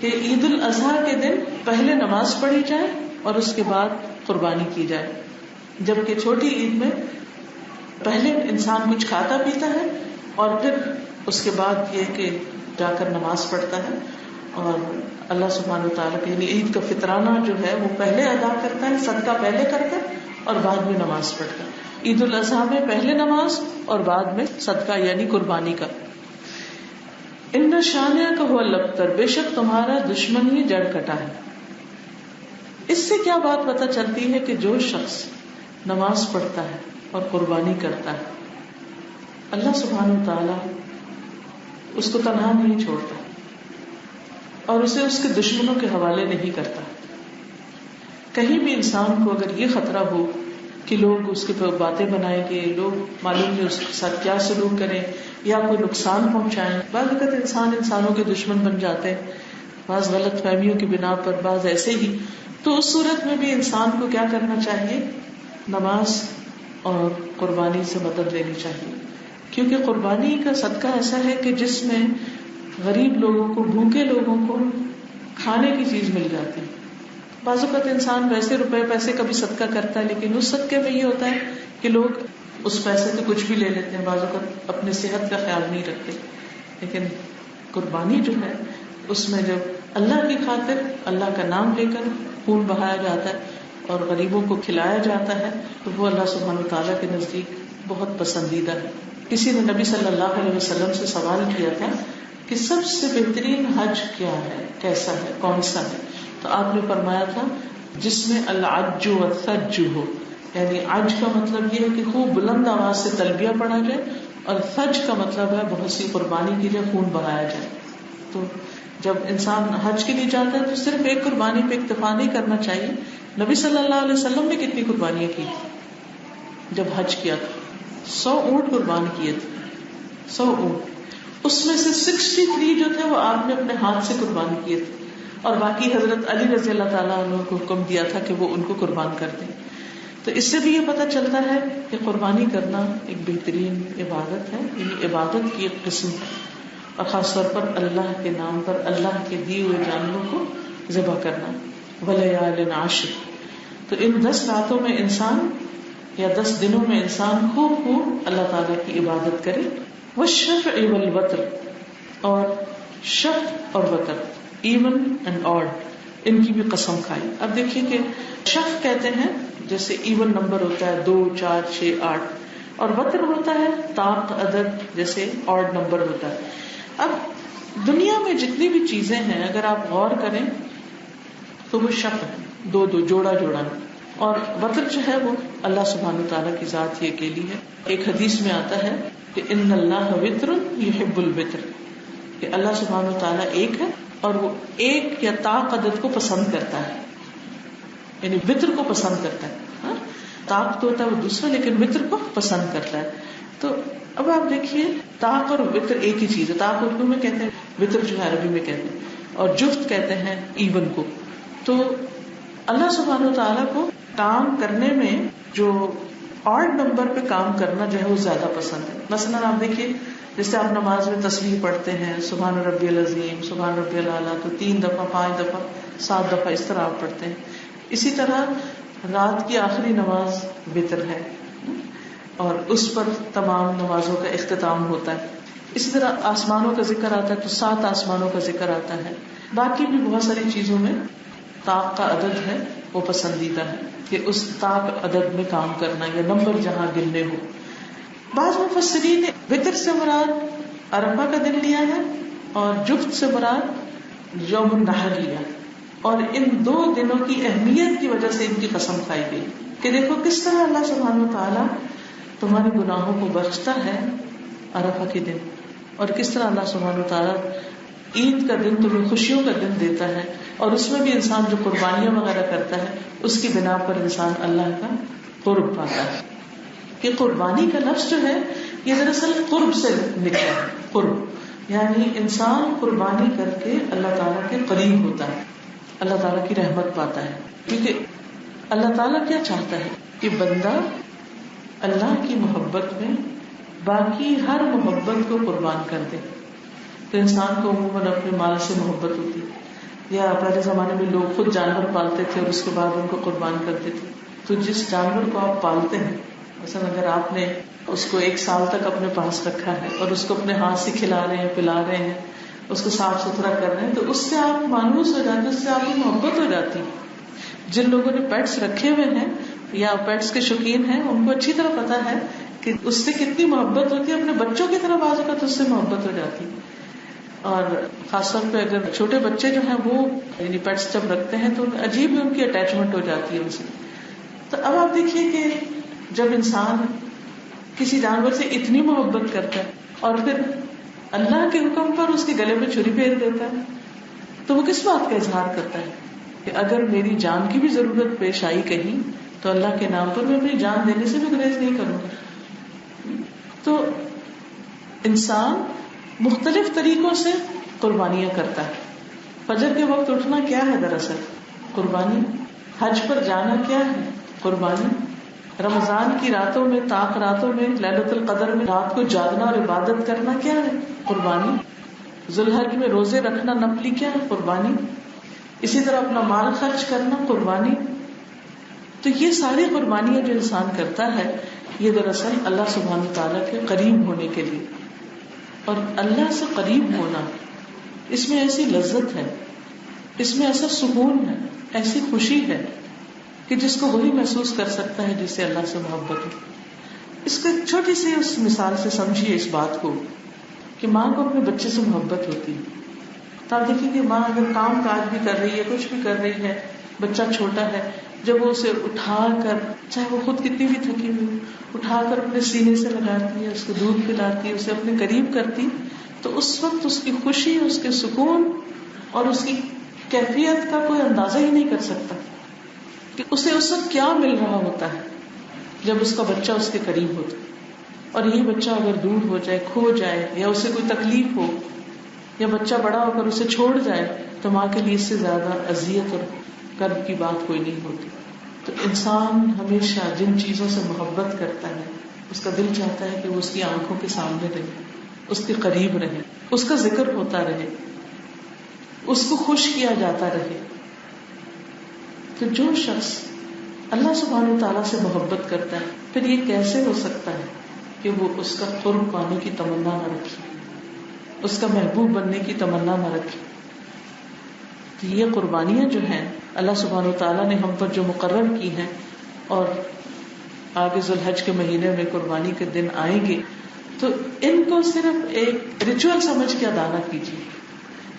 کہ عید الاضحیٰ کے دن پہلے نماز پڑھی جائے اور اس کے بعد قربانی کی جائے، جبکہ چھوٹی عید میں پہلے انسان کچھ کھاتا پیتا ہے اور پھر اس کے بعد یہ کہ جا کر نماز پڑھتا ہے اور اللہ سبحانہ وتعالیٰ کے لیے عید کا فطرانہ جو ہے وہ پہلے ادا کرتا ہے، صدقہ پہلے کرتا ہے اور بعد میں نماز پڑھتا ہے. عید الاضحیٰ میں پہلے نماز اور بعد میں صدقہ یعنی قربانی کا. ان شانئک هو الابتر، بے شک تمہارا دشمن ہی جڑ کٹا ہے. اس سے کیا بات پتہ چلتی ہے کہ جو شخص نماز پڑھتا ہے اور قربانی کرتا ہے اللہ سبحانہ وتعالیٰ اس کو تنہا نہیں چھوڑتا اور اسے اس کے دشمنوں کے حوالے نہیں کرتا. کہیں بھی انسان کو اگر یہ خطرہ ہو کہ لوگ اس کے باتیں بنائیں گے، لوگ معلوم نہیں اس کے ساتھ کیا سلوک کریں یا کوئی نقصان پہنچائیں، بعض اوقات انسانوں کے دشمن بن جاتے ہیں، بعض غلط فہمیوں کی بنا پر، بعض ایسے ہی. تو اس صورت میں بھی انسان کو کیا کرنا چاہیے؟ نماز اور قربانی سے مدد لینی چاہیے، کیونکہ قربانی کا صدقہ ایسا ہے کہ جس میں غریب لوگوں کو، بھوکے لوگوں کو کھانے کی چیز مل جاتی. بعض اوقات انسان ویسے روپے پیسے کا بھی صدقہ کرتا ہے لیکن اس صدقے میں یہ ہوتا ہے کہ لوگ اس پیسے سے کچھ بھی لے لیتے ہیں، بعض اوقات اپنے صحت کا خیال نہیں رکھتے. لیکن قربانی جو ہے اس میں جب اللہ کی خاطر اللہ کا نام لے کر خون بہایا جاتا ہے اور غریبوں کو کھلایا جاتا ہے تو وہ اللہ سبحانہ وتعالیٰ کے نزدیک بہت پسندیدہ ہے. کسی نے نبی صلی اللہ علیہ وسلم سے سوال کیا تھا کہ سب سے بہترین حج کیا ہے، کیسا ہے، کون سا ہے؟ تو آپ نے فرمایا تھا جس میں العج والثج ہو، یعنی عج کا مطلب یہ ہے کہ خوب بلند آواز سے تلبیہ پڑھا جائے اور ثج کا مطلب ہے بہت سی قربانی کی جائے، خون بہایا جائے. تو جب انسان حج کے لیے جاتا ہے تو صرف ایک قربانی پہ اکتفا نہیں کرنا چاہیے. نبی صلی اللہ علیہ وسلم نے کتنی قربانیاں کی جب حج کیا تھا؟ 100 اونٹ قربان کیے تھے، 100 اونٹ. اس میں سے 63 جو تھے وہ آپ نے اپنے ہاتھ سے قربان کیے تھے اور باقی حضرت علی رضی اللہ تعالیٰ عنہ کو حکم دیا تھا کہ وہ ان کو قربان کر دیں. تو اس سے بھی یہ پتہ چلتا ہے کہ قربانی کرنا ایک بہترین عبادت ہے، یعنی عبادت کی ایک قسم ہے، اور خاص طور پر اللہ کے نام پر اللہ کے دیے ہوئے جانوروں کو ذبح کرنا. وَلَيَالٍ عَشْرٍ، تو ان 10 راتوں میں انسان یا 10 دنوں میں انسان خوب اللہ تعالیٰ کی عبادت کرے. وَالشَّفْعِ وَالْوَتْرِ، اور شفع اور وتر، ایون اینڈ آڈ، ان کی بھی قسم کھائی. اب دیکھیے کہ شفع کہتے ہیں جیسے ایون نمبر ہوتا ہے 2 4 6 8، اور وتر ہوتا ہے طاق عدد جیسے آڈ نمبر ہوتا ہے. اب دنیا میں جتنی بھی چیزیں ہیں اگر آپ غور کریں تو وہ شفع ہے، 2 2 جوڑا جوڑا، اور وتر جو ہے وہ اللہ سبحانہ تعالیٰ کی ذات ہی اکیلی ہے. ایک حدیث میں آتا ہے کہ ان اللہ وتر یحب الوتر، کہ اللہ سبحانہ تعالیٰ ایک ہے اور وہ ایک یا طاق عدد کو پسند کرتا ہے، یعنی وتر کو پسند کرتا ہے. طاق تو ہوتا ہے وہ دوسرا، لیکن وتر کو پسند کرتا ہے. تو اب آپ دیکھیے طاق اور وتر ایک ہی چیز ہے. طاق اردو میں کہتے ہیں، وتر جو ہے عربی میں کہتے ہیں، اور جفت کہتے ہیں ایون کو. تو اللہ سبحانہ تعالیٰ کو کام کرنے میں جو آڈ نمبر پہ کام کرنا جو ہے وہ زیادہ پسند ہے. مثلاً آپ دیکھیے جیسے آپ نماز میں تسبیح پڑھتے ہیں سبحان ربی العظیم، سبحان ربی الاعلیٰ، تو 3 دفعہ 5 دفعہ 7 دفعہ اس طرح آپ پڑھتے ہیں. اسی طرح رات کی آخری نماز وتر ہے، اور اس پر تمام نمازوں کا اختتام ہوتا ہے. اسی طرح آسمانوں کا ذکر آتا ہے تو 7 آسمانوں کا ذکر آتا ہے. باقی بھی بہت ساری چیزوں میں طاق کا عدد ہے وہ پسندیدہ ہے کہ اس طاق عدد میں کام کرنا یا نمبر جہاں گننے ہو. بعض مفسرین نے وتر سے مراد عرفہ کا دن لیا ہے اور جفت سے مراد یوم النحر لیا، اور ان 2 دنوں کی اہمیت کی وجہ سے ان کی قسم کھائی گئی کہ دیکھو کس طرح اللہ سبحانہ وتعالیٰ تمہارے گناہوں کو بخشتا ہے عرفہ کے دن، اور کس طرح اللہ سبحانہ وتعالیٰ عید کا دن تمہیں خوشیوں کا دن دیتا ہے، اور اس میں بھی انسان جو قربانیاں وغیرہ کرتا ہے اس کی بنا پر انسان اللہ کا قرب پاتا ہے. کہ قربانی کا لفظ جو ہے یہ دراصل قرب سے نکلا ہے. قرب یعنی انسان قربانی کر کے اللہ تعالیٰ کے قریب ہوتا ہے، اللہ تعالیٰ کی رحمت پاتا ہے. کیونکہ اللہ تعالیٰ کیا چاہتا ہے کہ بندہ اللہ کی محبت میں باقی ہر محبت کو قربان کر دے. تو انسان کو عموماً اپنے مال سے محبت ہوتی ہے، یا پہلے زمانے میں لوگ خود جانور پالتے تھے اور اس کے بعد ان کو قربان کرتے تھے. تو جس جانور کو آپ پالتے ہیں، مثلا اگر آپ نے اس کو 1 سال تک اپنے پاس رکھا ہے اور اس کو اپنے ہاتھ سے کھلا رہے ہیں، پلا رہے ہیں، اس کو صاف ستھرا کر رہے ہیں، تو اس سے آپ مانوس ہو جاتے ہیں، اس سے آپ کی محبت ہو جاتی ہے. جن لوگوں نے پیٹس رکھے ہوئے ہیں یا پیٹس کے شوقین ہیں ان کو اچھی طرح پتا ہے کہ اس سے کتنی محبت ہوتی ہے. اپنے بچوں کی طرح بازو کا تو اس سے محبت ہو جاتی ہے. اور خاص طور پہ اگر چھوٹے بچے جو ہیں وہ یعنی پیٹس جب رکھتے ہیں تو عجیب ان کی اٹیچمنٹ ہو جاتی ہے ان سے. تو اب آپ دیکھیے کہ جب انسان کسی جانور سے اتنی محبت کرتا ہے اور پھر اللہ کے حکم پر اس کے گلے میں چھری پھیر دیتا ہے تو وہ کس بات کا اظہار کرتا ہے کہ اگر میری جان کی بھی ضرورت پیش آئی کہیں تو اللہ کے نام پر میں اپنی جان دینے سے بھی گریز نہیں کروں گا. تو انسان مختلف طریقوں سے قربانیاں کرتا ہے. فجر کے وقت اٹھنا کیا ہے دراصل؟ قربانی. حج پر جانا کیا ہے؟ قربانی. رمضان کی راتوں میں طاق راتوں میں لیلۃ القدر میں رات کو جاگنا اور عبادت کرنا کیا ہے؟ قربانی. ذوالحج میں روزے رکھنا نفلی کیا ہے؟ قربانی. اسی طرح اپنا مال خرچ کرنا قربانی. تو یہ ساری قربانیاں جو انسان کرتا ہے یہ دراصل اللہ سبحانہ تعالیٰ کے قریب ہونے کے لیے. اور اللہ سے قریب ہونا اس میں ایسی لذت ہے، اس میں ایسا سکون ہے، ایسی خوشی ہے کہ جس کو وہی محسوس کر سکتا ہے جس سے اللہ سے محبت ہو. اس کو ایک چھوٹی سی اس مثال سے سمجھیے اس بات کو کہ ماں کو اپنے بچے سے محبت ہوتی ہے. تو آپ دیکھیے کہ ماں اگر کام کاج بھی کر رہی ہے، کچھ بھی کر رہی ہے، بچہ چھوٹا ہے، جب وہ اسے اٹھا کر چاہے وہ خود کتنی بھی تھکی ہوئی اٹھا کر اپنے سینے سے لگاتی ہے، اس کو دودھ پلاتی ہے، اسے اپنے قریب کرتی، تو اس وقت اس کی خوشی، اس کے سکون اور اس کی کیفیت کا کوئی اندازہ ہی نہیں کر سکتا کہ اسے اس وقت کیا مل رہا ہوتا ہے جب اس کا بچہ اس کے قریب ہوتا. اور یہی بچہ اگر دور ہو جائے، کھو جائے، یا اسے کوئی تکلیف ہو، یا بچہ بڑا ہو کر اسے چھوڑ جائے، تو ماں کے لیے اس سے زیادہ اذیت اور کرب کی بات کوئی نہیں ہوتی. تو انسان ہمیشہ جن چیزوں سے محبت کرتا ہے اس کا دل چاہتا ہے کہ وہ اس کی آنکھوں کے سامنے رہے، اس کے قریب رہے، اس کا ذکر ہوتا رہے، اس کو خوش کیا جاتا رہے. تو جو شخص اللہ سبحانہ تعالیٰ سے محبت کرتا ہے پھر یہ کیسے ہو سکتا ہے کہ وہ اس کا قرب پانے کی تمنا نہ رکھے، اس کا محبوب بننے کی تمنا نہ رکھے. تو یہ قربانیاں جو ہیں اللہ سبحانہ تعالیٰ نے ہم پر جو مقرر کی ہیں، اور آگے ذوالحج کے مہینے میں قربانی کے دن آئیں گے، تو ان کو صرف ایک ریچول سمجھ کے ادا نہ کیجیے.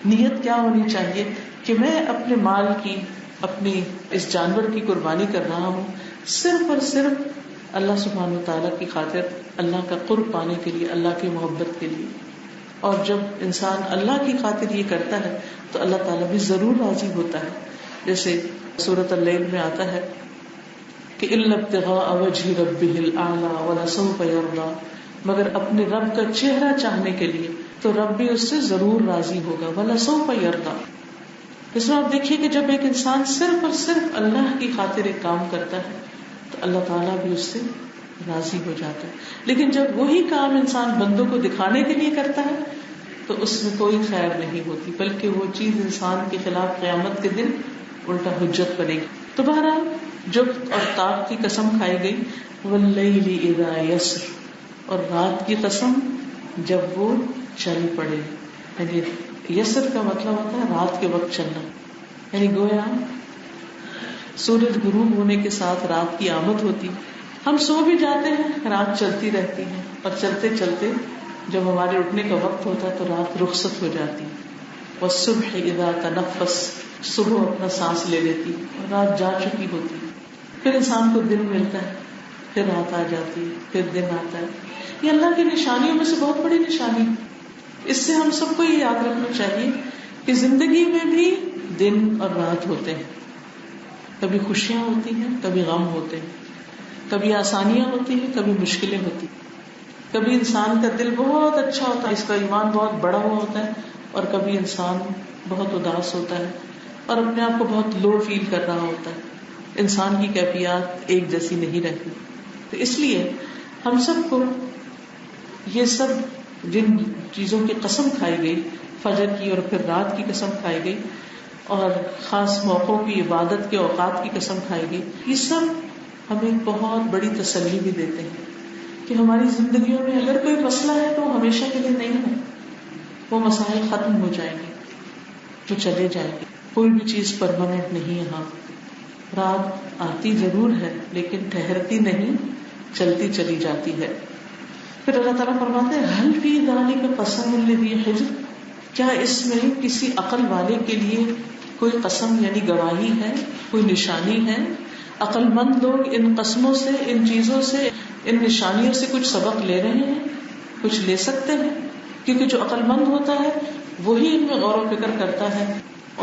نیت کیا ہونی چاہیے کہ میں اپنے مال کی، اپنی اس جانور کی قربانی کر رہا ہوں صرف اور صرف اللہ سبحانہ تعالیٰ کی خاطر، اللہ کا قرب پانے کے لیے، اللہ کی محبت کے لیے. اور جب انسان اللہ کی خاطر یہ کرتا ہے تو اللہ تعالیٰ بھی ضرور راضی ہوتا ہے. جیسے سورۃ اللیل میں آتا ہے کہ الا ابتغاء وجہ ربہ الاعلی ولسوف یرضی، مگر اپنے رب کا چہرہ چاہنے کے لیے تو رب بھی اس سے ضرور راضی ہوگا. ولسوف یرضی. اس میں آپ دیکھیے کہ جب ایک انسان صرف اور صرف اللہ کی خاطر ایک کام کرتا ہے تو اللہ تعالیٰ بھی اس سے راضی ہو جاتا ہے. لیکن جب وہی کام انسان بندوں کو دکھانے کے لیے کرتا ہے تو اس میں کوئی خیر نہیں ہوتی، بلکہ وہ چیز انسان کے خلاف قیامت کے دن الٹا حجت بنے گی. تو بہرحال جفت اور طاق کی قسم کھائی گئی، واللیل اذا یسر، اور رات کی قسم جب وہ چل پڑے. یعنی یسر کا مطلب ہوتا ہے رات کے وقت چلنا، یعنی گویا سورج غروب ہونے کے ساتھ رات کی آمد ہوتی. ہم سو بھی جاتے ہیں، رات چلتی رہتی ہے، اور چلتے چلتے جب ہمارے اٹھنے کا وقت ہوتا ہے تو رات رخصت ہو جاتی. والصبح اذا تنفس، صبح اپنا سانس لے لیتی اور رات جا چکی ہوتی. پھر انسان کو دن ملتا ہے، پھر رات آ جاتی، پھر دن آتا ہے. یہ اللہ کی نشانیوں میں سے بہت بڑی نشانی. اس سے ہم سب کو یہ یاد رکھنا چاہیے کہ زندگی میں بھی دن اور رات ہوتے ہیں. کبھی خوشیاں ہوتی ہیں، کبھی غم ہوتے ہیں، کبھی آسانیاں ہوتی ہیں، کبھی مشکلیں ہوتی ہیں. کبھی انسان کا دل بہت اچھا ہوتا ہے، اس کا ایمان بہت بڑا ہوا ہوتا ہے، اور کبھی انسان بہت اداس ہوتا ہے اور اپنے آپ کو بہت لو فیل کر رہا ہوتا ہے. انسان کی کیفیات ایک جیسی نہیں رہتی. تو اس لیے ہم سب کو یہ سب جن چیزوں کی قسم کھائی گئی، فجر کی اور پھر رات کی قسم کھائی گئی، اور خاص موقعوں کی عبادت کے اوقات کی قسم کھائی گئی، یہ سب ہمیں بہت بڑی تسلی بھی دیتے ہیں کہ ہماری زندگیوں میں اگر کوئی مسئلہ ہے تو وہ ہمیشہ کے لیے نہیں ہے. وہ مسائل ختم ہو جائیں گے، جو چلے جائیں گے. کوئی بھی چیز پرماننٹ نہیں ہے. ہاں رات آتی ضرور ہے لیکن ٹھہرتی نہیں، چلتی چلی جاتی ہے. پھر اللہ تعالیٰ فرماتے ہیں حل فی ذالک قسم لذی حجر، کیا اس میں کسی عقل والے کے لیے کوئی قسم یعنی گواہی ہے، کوئی نشانی ہے. عقل مند لوگ ان قسموں سے، ان چیزوں سے، ان نشانیوں سے کچھ سبق لے رہے ہیں، کچھ لے سکتے ہیں، کیونکہ جو عقل مند ہوتا ہے وہی ان میں غور و فکر کرتا ہے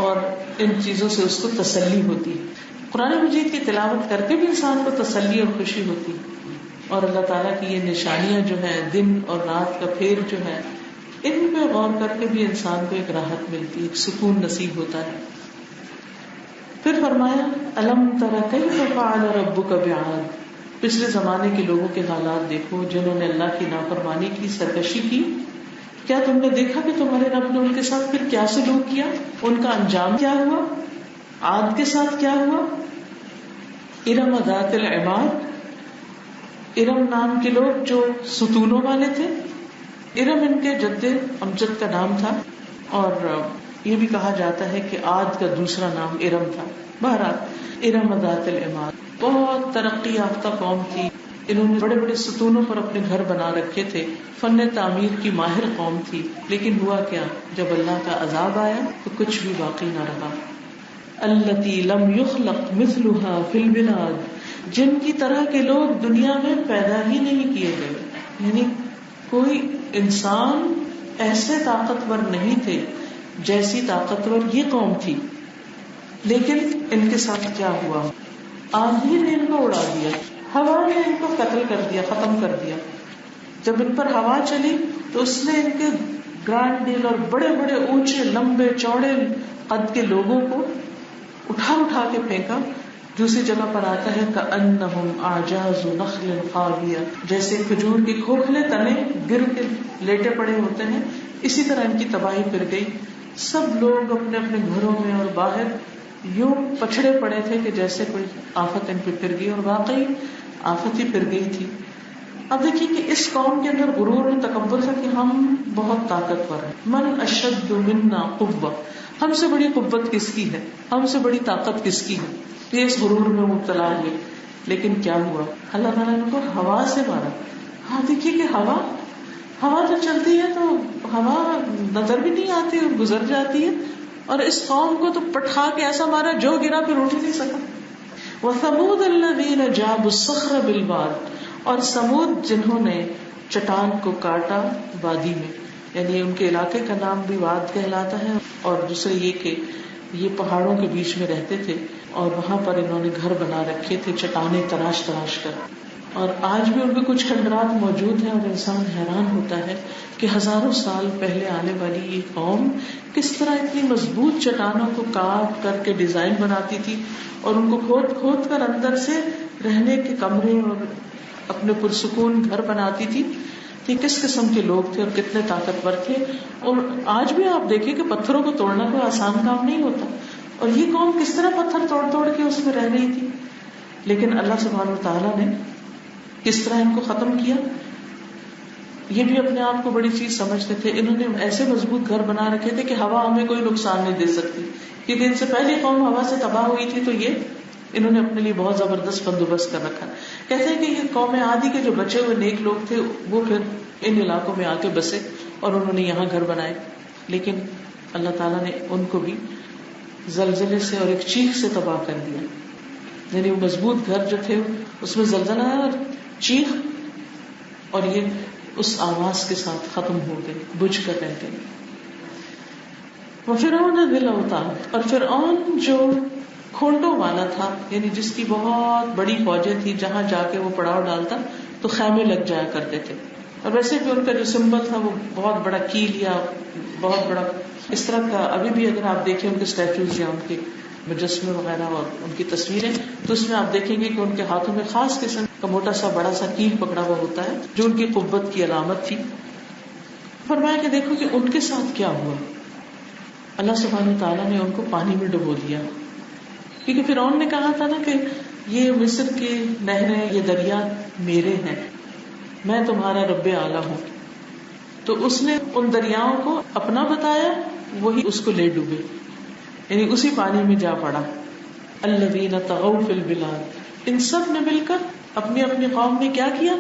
اور ان چیزوں سے اس کو تسلی ہوتی ہے. قرآن مجید کی تلاوت کر کے بھی انسان کو تسلی اور خوشی ہوتی. اور اللہ تعالیٰ کی یہ نشانیاں جو ہیں، دن اور رات کا پھیر جو ہے، ان پہ غور کر کے بھی انسان کو ایک راحت ملتی ہے، ایک سکون نصیب ہوتا ہے. پھر فرمایا الم تر کیف فعل ربک بعاد، پچھلے زمانے کے لوگوں کے حالات دیکھو جنہوں نے اللہ کی نافرمانی کی، سرکشی کی. کیا تم نے دیکھا کہ تمہارے رب نے ان کے ساتھ پھر کیا سلوک کیا، ان کا انجام کیا ہوا. عاد کے ساتھ کیا ہوا، ارم ذات العماد، ارم نام کے لوگ جو ستونوں والے تھے. ارم ان کے جد امجد کا نام تھا، اور یہ بھی کہا جاتا ہے کہ عاد کا دوسرا نام ارم تھا. بہرحال ارم ذات العماد بہت ترقی یافتہ قوم تھی. انہوں نے بڑے بڑے ستونوں پر اپنے گھر بنا رکھے تھے، فن تعمیر کی ماہر قوم تھی. لیکن ہوا کیا، جب اللہ کا عذاب آیا تو کچھ بھی باقی نہ رہا. التی لم یخلق مثلها فی البلاد، جن کی طرح کے لوگ دنیا میں پیدا ہی نہیں کیے گئے. یعنی کوئی انسان ایسے طاقتور نہیں تھے جیسی طاقتور یہ قوم تھی. لیکن ان کے ساتھ کیا ہوا، آندھی نے ان کو اڑا دیا، ہوا نے ان کو قتل کر دیا، ختم کر دیا. جب ان پر ہوا چلی تو اس نے ان کے گرانڈ ڈیل اور بڑے بڑے اونچے لمبے چوڑے قد کے لوگوں کو اٹھا اٹھا کے پھینکا. دوسری جگہ پر آتا ہے کأنہم اعجاز نخل خاویہ، جیسے کھجور کے کھوکھلے تنے گر کے لیٹے پڑے ہوتے ہیں، اسی طرح ان کی تباہی پھر گئی. سب لوگ اپنے اپنے گھروں میں اور باہر یوں پچھڑے پڑے تھے کہ جیسے کوئی آفت ان پہ پھر گئی، اور واقعی آفت ہی پھر گئی تھی. اب دیکھیے کہ اس قوم کے اندر غرور اور تکبر تھا کہ ہم بہت طاقتور ہیں. من اشد منا قوہ، ہم سے بڑی قوت کس کی ہے، ہم سے بڑی طاقت کس کی ہے. یہ اس غرور میں مبتلا ہوئے. لیکن کیا ہوا، اللہ تعالیٰ نے ان کو ہوا سے مارا. ہاں دیکھیے کہ ہوا تو چلتی ہے تو ہوا نظر بھی نہیں آتی اور گزر جاتی ہے، اور اس قوم کو تو پٹھا کے ایسا مارا جو گرا پھر اٹھ ہی نہیں سکا. وَثَمُودَ الَّذِينَ جَابُوا الصَّخْرَ بِالْوَادِ، اور سمود جنہوں نے چٹان کو کاٹا وادی میں، یعنی ان کے علاقے کا نام بھی واد کہلاتا ہے. اور دوسرے یہ کہ یہ پہاڑوں کے بیچ میں رہتے تھے اور وہاں پر انہوں نے گھر بنا رکھے تھے چٹانیں تراش تراش کر. اور آج بھی ان کے کچھ کھنڈرات موجود ہیں، اور انسان حیران ہوتا ہے کہ ہزاروں سال پہلے آنے والی یہ قوم کس طرح اتنی مضبوط چٹانوں کو کاٹ کر کے ڈیزائن بناتی تھی، اور ان کو کھود کھود کر اندر سے رہنے کے کمرے اور اپنے پرسکون گھر بناتی تھی. کہ کس قسم کے لوگ تھے اور کتنے طاقتور تھے. اور آج بھی آپ دیکھیں کہ پتھروں کو توڑنا کوئی آسان کام نہیں ہوتا، اور یہ قوم کس طرح پتھر توڑ توڑ کے اس میں رہ رہی تھی. لیکن اللہ سبحانہ وتعالیٰ نے کس طرح ان کو ختم کیا، یہ بھی اپنے آپ کو بڑی چیز سمجھتے تھے. انہوں نے ایسے مضبوط گھر بنا رکھے تھے کہ ہوا ہمیں کوئی نقصان نہیں دے سکتی، کیونکہ ان سے پہلی قوم ہوا سے تباہ ہوئی تھی، تو یہ انہوں نے اپنے لیے بہت زبردست بندوبست کر رکھا. کہتے ہیں کہ یہ قوم عادی کے جو بچے ہوئے نیک لوگ تھے وہ پھر ان علاقوں میں آ کے بسے اور انہوں نے یہاں گھر بنائے. لیکن اللہ تعالیٰ نے ان کو بھی زلزلے سے اور ایک چیخ سے تباہ کر دیا. یعنی وہ مضبوط گھر جو تھے اس میں زلزلہ آیا اور چیخ، اور یہ اس آواز کے ساتھ ختم ہو گئے، بجھ کر رہ گئے. وفرعون ذی الاوتاد، اور فرعون جو کھونٹوں والا تھا، یعنی جس کی بہت بڑی فوجیں تھی، جہاں جا کے وہ پڑاؤ ڈالتا تو خیمے لگ جایا کرتے تھے. اور ویسے بھی ان کا جو سمبل تھا وہ بہت بڑا کیل یا بہت بڑا اس طرح کا. ابھی بھی اگر آپ دیکھیں ان کے اسٹیچوز یا ان کے مجسمے وغیرہ اور ان کی تصویریں، تو اس میں آپ دیکھیں گے کہ ان کے ہاتھوں میں خاص قسم کا موٹا سا بڑا سا کیل پکڑا ہوا ہوتا ہے جو ان کی قوت کی علامت تھی. فرمایا کہ دیکھو کہ ان کے ساتھ کیا ہوا. اللہ سبحانہ تعالیٰ نے ان کو پانی میں ڈبو دیا، کیونکہ فرعون نے کہا تھا نا کہ یہ مصر کی نہریں، یہ دریا میرے ہیں، میں تمہارا رب اعلیٰ ہوں. تو اس نے ان دریاؤں کو اپنا بتایا، وہی اس کو لے ڈوبے، یعنی اسی پانی میں جا پڑا. الذین طغوا فی البلاد، ان سب نے مل کر اپنی اپنی قوم نے کیا کیا،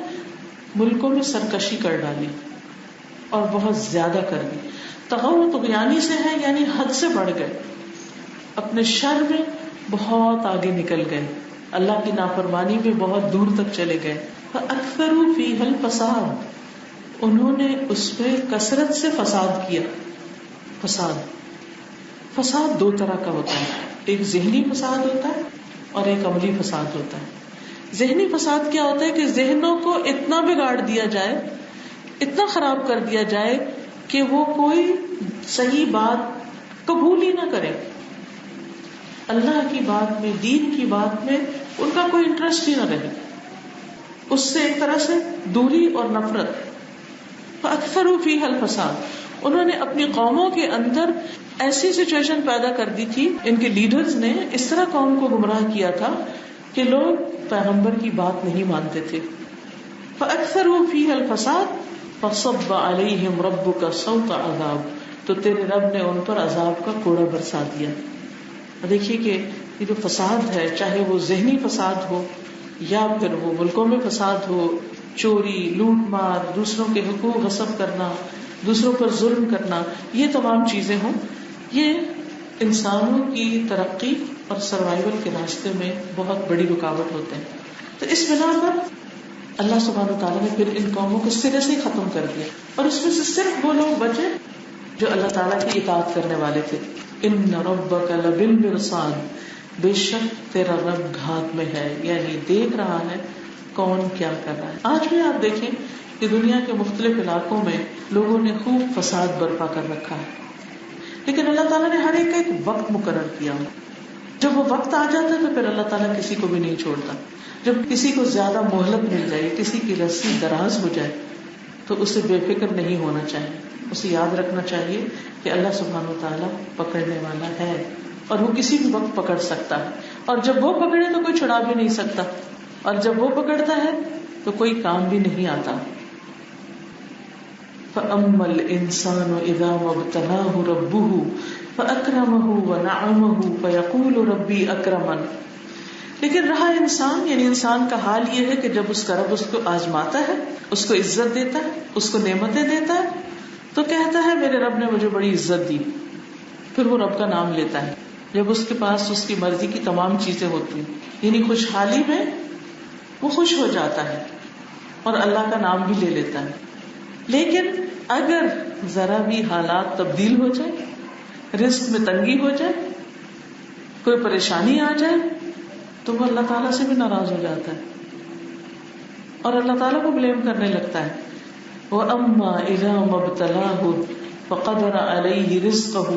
ملکوں میں سرکشی کر ڈالی اور بہت زیادہ کر دی. طغوا طغیانی سے ہے، یعنی حد سے بڑھ گئے، اپنے شر میں بہت آگے نکل گئے، اللہ کی نافرمانی میں بہت دور تک چلے گئے. فاکثروا فیہا الفساد، انہوں نے اس پہ کثرت سے فساد کیا. فساد دو طرح کا ہوتا ہے، ایک ذہنی فساد ہوتا ہے اور ایک عملی فساد ہوتا ہے. ذہنی فساد کیا ہوتا ہے کہ ذہنوں کو اتنا بگاڑ دیا جائے، اتنا خراب کر دیا جائے کہ وہ کوئی صحیح بات قبول ہی نہ کرے، اللہ کی بات میں، دین کی بات میں ان کا کوئی انٹرسٹ ہی نہ رہے، اس سے ایک طرح سے دوری اور نفرت. فاکثروا فیہا الفساد، انہوں نے اپنی قوموں کے اندر ایسی سچویشن پیدا کر دی تھی، ان کے لیڈرز نے اس طرح قوم کو گمراہ کیا تھا کہ لوگ پیغمبر کی بات نہیں مانتے تھے. فاکثروا فیہا الفساد فصب علیہم ربک صوت عذاب، تو تیرے رب نے ان پر عذاب کا کوڑا برسا دیا. دیکھیے کہ یہ جو فساد ہے، چاہے وہ ذہنی فساد ہو یا پھر وہ ملکوں میں فساد ہو، چوری، لوٹ مار، دوسروں کے حقوق غصب کرنا، دوسروں پر ظلم کرنا، یہ تمام چیزیں ہوں، یہ انسانوں کی ترقی اور سروائیول کے راستے میں بہت بڑی رکاوٹ ہوتے ہیں. تو اس بنا پر اللہ سبحانہ وتعالیٰ نے پھر ان قوموں کو سرے سے ختم کر دیا، اور اس میں سے صرف وہ لوگ بچے جو اللہ تعالیٰ کی اطاعت کرنے والے تھے. ان ربک لبالمرصاد، بے شک تیرا رب گھات میں ہے، یعنی دیکھ رہا ہے کون کیا کر رہا ہے. آج بھی آپ دیکھیں کہ دنیا کے مختلف علاقوں میں لوگوں نے خوب فساد برپا کر رکھا ہے، لیکن اللہ تعالیٰ نے ہر ایک کا ایک وقت مقرر کیا. جب وہ وقت آ جاتا ہے تو پھر اللہ تعالیٰ کسی کو بھی نہیں چھوڑتا. جب کسی کو زیادہ مہلت مل جائے، کسی کی رسی دراز ہو جائے، تو اسے بے فکر نہیں ہونا چاہیے. اسے یاد رکھنا چاہیے کہ اللہ سبحانہ وتعالیٰ پکڑنے والا ہے، اور وہ کسی بھی وقت پکڑ سکتا ہے، اور جب وہ پکڑے تو کوئی چھڑا بھی نہیں سکتا، اور جب وہ پکڑتا ہے تو کوئی کام بھی نہیں آتا. فَأَمَّا الْإِنسَانُ إِذَا مَا ابْتَلَاهُ رَبُّهُ فَأَكْرَمَهُ وَنَعَمَهُ فَيَقُولُ رَبِّي أَكْرَمَنِ. لیکن رہا انسان، یعنی انسان کا حال یہ ہے کہ جب اس کا رب اس کو آزماتا ہے، اس کو عزت دیتا ہے، اس کو نعمتیں دیتا ہے، تو کہتا ہے میرے رب نے مجھے بڑی عزت دی. پھر وہ رب کا نام لیتا ہے جب اس کے پاس اس کی مرضی کی تمام چیزیں ہوتی ہیں، یعنی خوشحالی میں وہ خوش ہو جاتا ہے اور اللہ کا نام بھی لے لیتا ہے. لیکن اگر ذرا بھی حالات تبدیل ہو جائے، رزق میں تنگی ہو جائے، کوئی پریشانی آ جائے، تو وہ اللہ تعالیٰ سے بھی ناراض ہو جاتا ہے اور اللہ تعالیٰ کو بلیم کرنے لگتا ہے. وَأَمَّا إِذَا مَا ابْتَلَاهُ فَقَدَرَ عَلَيْهِ رِزْقَهُ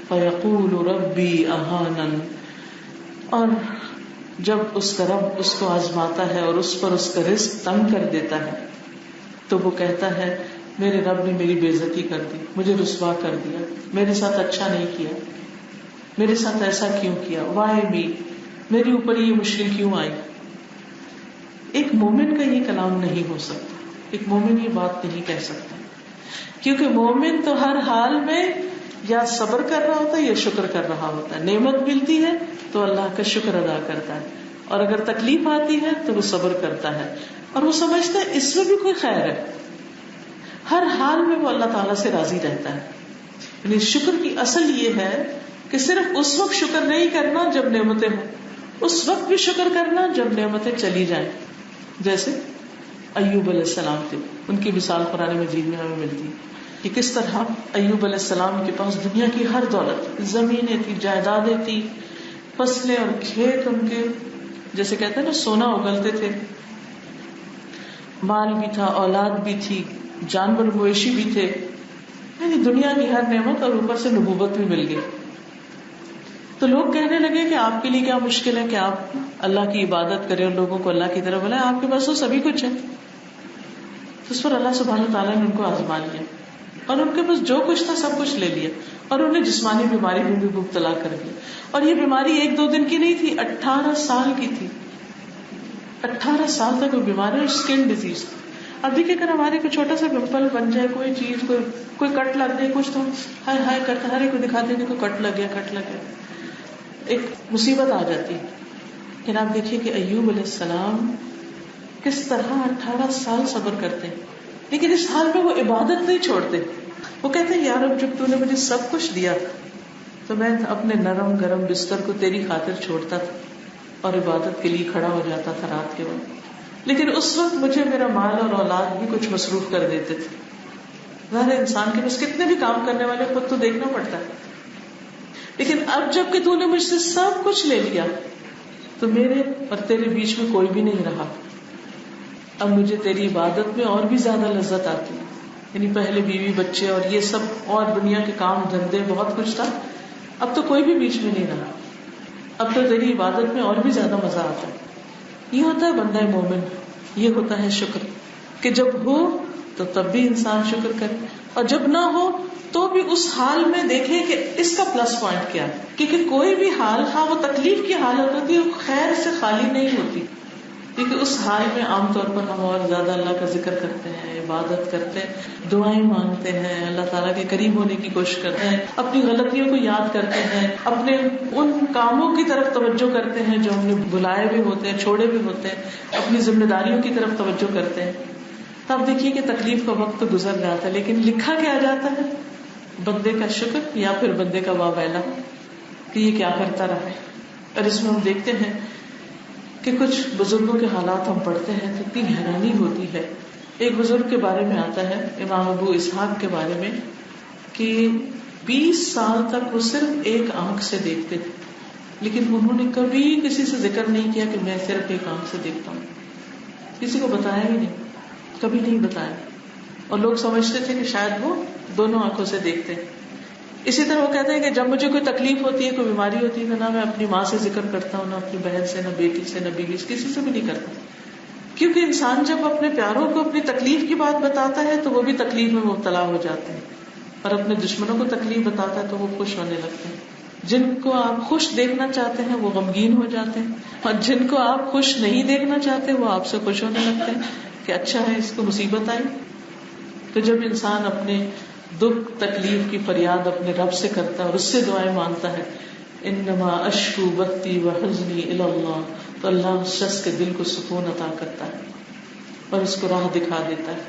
فَيَقُولُ رَبِّي أَهَانَنِ. اور جب اس کا رب اس کو آزماتا ہے اور اس پر اس کا رزق تنگ کر دیتا ہے، تو وہ کہتا ہے میرے رب نے میری بے عزتی کر دی، مجھے رسوا کر دیا، میرے ساتھ اچھا نہیں کیا، میرے ساتھ ایسا کیوں کیا، وائی می، میرے اوپر یہ مشکل کیوں آئی. ایک مومن کا یہ کلام نہیں ہو سکتا، ایک مومن یہ بات نہیں کہہ سکتا، کیونکہ مومن تو ہر حال میں یا صبر کر رہا ہوتا ہے یا شکر کر رہا ہوتا ہے. نعمت ملتی ہے تو اللہ کا شکر ادا کرتا ہے، اور اگر تکلیف آتی ہے تو وہ صبر کرتا ہے، اور وہ سمجھتا ہے اس میں بھی کوئی خیر ہے. ہر حال میں وہ اللہ تعالیٰ سے راضی رہتا ہے. یعنی شکر کی اصل یہ ہے کہ صرف اس وقت شکر نہیں کرنا جب نعمتیں ہوں، اس وقت بھی شکر کرنا جب نعمتیں چلی جائیں. جیسے ایوب علیہ السلام تھے، ان کی مثال قرآن مجید میں ہمیں ملتی ہے کہ کس طرح ایوب علیہ السلام کے پاس دنیا کی ہر دولت، زمینیں تھی، جائیدادیں تھی، فصلیں اور کھیت ان کے جیسے کہتے ہیں نا سونا اگلتے تھے، مال بھی تھا، اولاد بھی تھی، جانور مویشی بھی تھے، یعنی دنیا کی ہر نعمت، اور اوپر سے نبوت بھی مل گئی. تو لوگ کہنے لگے کہ آپ کے لیے کیا مشکل ہے کہ آپ اللہ کی عبادت کریں اور لوگوں کو اللہ کی طرف بلائیں، آپ کے پاس تو سبھی کچھ ہے. تو اس پر اللہ سبحانہ تعالیٰ نے ان کو آزما لیا اور ان کے پاس جو کچھ تھا سب کچھ لے لیا، اور انہیں جسمانی بیماری میں بھی مبتلا کر دیا. اور یہ بیماری 1-2 دن کی نہیں تھی، 18 سال کی تھی. 18 سال تک وہ بیماری، اور اسکن ڈیزیز. اب دیکھیں اگر ہمارے کوئی چھوٹا سا پمپل بن جائے، کوئی چیز، کوئی کٹ لگ جائے، کچھ تو ہائے ہائے کرتے ہر ایک کو دکھاتے ہیں کہ کٹ لگ گیا، کٹ لگ گیا، ایک مصیبت آ جاتی. لیکن آپ دیکھیے کہ ایوب علیہ السلام کس طرح 18 سال صبر کرتے ہیں، لیکن اس حال میں وہ عبادت نہیں چھوڑتے. وہ کہتے ہیں یا رب جب تو نے مجھے سب کچھ دیا تو میں اپنے نرم گرم بستر کو تیری خاطر چھوڑتا تھا اور عبادت کے لیے کھڑا ہو جاتا تھا رات کے وقت، لیکن اس وقت مجھے میرا مال اور اولاد بھی کچھ مصروف کر دیتے تھے. ظاہر انسان کے پاس کتنے بھی کام کرنے والے خود تو دیکھنا پڑتا ہے، لیکن اب جب کہ تو نے مجھ سے سب کچھ لے لیا تو میرے اور تیرے بیچ میں کوئی بھی نہیں رہا. اب مجھے تیری عبادت میں اور بھی زیادہ لذت آتی. یعنی پہلے بیوی بچے اور یہ سب اور دنیا کے کام دھندے بہت کچھ تھا، اب تو کوئی بھی بیچ میں نہیں رہا، اب تو تیری عبادت میں اور بھی زیادہ مزہ آتا ہے. یہ ہوتا ہے بندہ مومن، یہ ہوتا ہے شکر، کہ جب ہو تو تب بھی انسان شکر کرے، اور جب نہ ہو تو بھی اس حال میں دیکھے کہ اس کا پلس پوائنٹ کیا ہے. کیونکہ کوئی بھی حال، ہاں وہ تکلیف کی حالت ہوتی ہے، وہ خیر سے خالی نہیں ہوتی، کیونکہ اس حال میں عام طور پر ہم اور زیادہ اللہ کا ذکر کرتے ہیں، عبادت کرتے ہیں، دعائیں مانگتے ہیں، اللہ تعالیٰ کے قریب ہونے کی کوشش کرتے ہیں، اپنی غلطیوں کو یاد کرتے ہیں، اپنے ان کاموں کی طرف توجہ کرتے ہیں جو ہم نے بھلائے بھی ہوتے ہیں، چھوڑے بھی ہوتے ہیں، اپنی ذمہ داریوں کی طرف توجہ کرتے ہیں. تب دیکھیے کہ تکلیف کا وقت تو گزر جاتا ہے، لیکن لکھا کیا جاتا ہے؟ بندے کا شکر یا پھر بندے کا واویلا کہ یہ کیا کرتا رہا ہے. اور اس میں ہم دیکھتے ہیں کہ کچھ بزرگوں کے حالات ہم پڑھتے ہیں تو اتنی حیرانی ہوتی ہے. ایک بزرگ کے بارے میں آتا ہے، امام ابو اسحاق کے بارے میں، کہ 20 سال تک وہ صرف ایک آنکھ سے دیکھتے تھے، لیکن انہوں نے کبھی کسی سے ذکر نہیں کیا کہ میں صرف ایک آنکھ سے دیکھتا ہوں. کسی کو بتایا ہی نہیں، کبھی نہیں بتایا. اور لوگ سمجھتے تھے کہ شاید وہ دونوں آنکھوں سے دیکھتے ہیں. اسی طرح وہ کہتے ہیں کہ جب مجھے کوئی تکلیف ہوتی ہے، کوئی بیماری ہوتی ہے، نہ میں اپنی ماں سے ذکر کرتا ہوں، نہ اپنی بہن سے، نہ بیٹی سے، نہ بیوی سے، کسی سے بھی نہیں کرتا. کیونکہ انسان جب اپنے پیاروں کو اپنی تکلیف کی بات بتاتا ہے تو وہ بھی تکلیف میں مبتلا ہو جاتے ہیں، اور اپنے دشمنوں کو تکلیف بتاتا ہے تو وہ خوش ہونے لگتے ہیں. جن کو آپ خوش دیکھنا چاہتے ہیں وہ غمگین ہو جاتے ہیں، اور جن کو آپ خوش نہیں دیکھنا چاہتے وہ آپ سے خوش ہونے لگتے ہیں کہ اچھا ہے اس کو مصیبت آئی. تو جب انسان اپنے دکھ تکلیف کی فریاد اپنے رب سے کرتا ہے اور اس سے دعائیں مانگتا ہے، انما اشکو بثی وحزنی الی اللہ، تو اللہ اس شخص کے دل کو سکون عطا کرتا ہے اور اس کو راہ دکھا دیتا ہے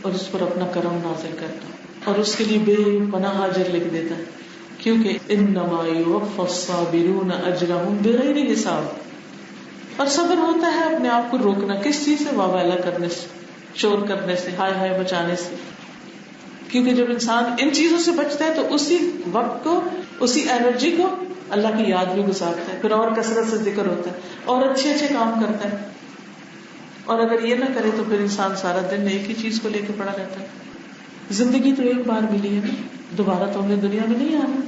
اور اس پر اپنا کرم نازل کرتا ہے اور اس کے لیے بے پناہ اجر لکھ دیتا ہے. کیونکہ انما یوفی الصابرون اجرهم بغیر حساب. اور صبر ہوتا ہے اپنے آپ کو روکنا، کس چیز سے؟ واویلا کرنے سے، شور کرنے سے، ہائے ہائے مچانے سے. کیونکہ جب انسان ان چیزوں سے بچتا ہے تو اسی وقت کو، اسی انرجی کو اللہ کی یاد میں گزارتا ہے، پھر اور کثرت سے ذکر ہوتا ہے اور اچھے اچھے کام کرتا ہے. اور اگر یہ نہ کرے تو پھر انسان سارا دن ایک ہی چیز کو لے کے پڑا رہتا ہے. زندگی تو ایک بار ملی ہے نا، دوبارہ تو ہم نے دنیا میں نہیں آنا.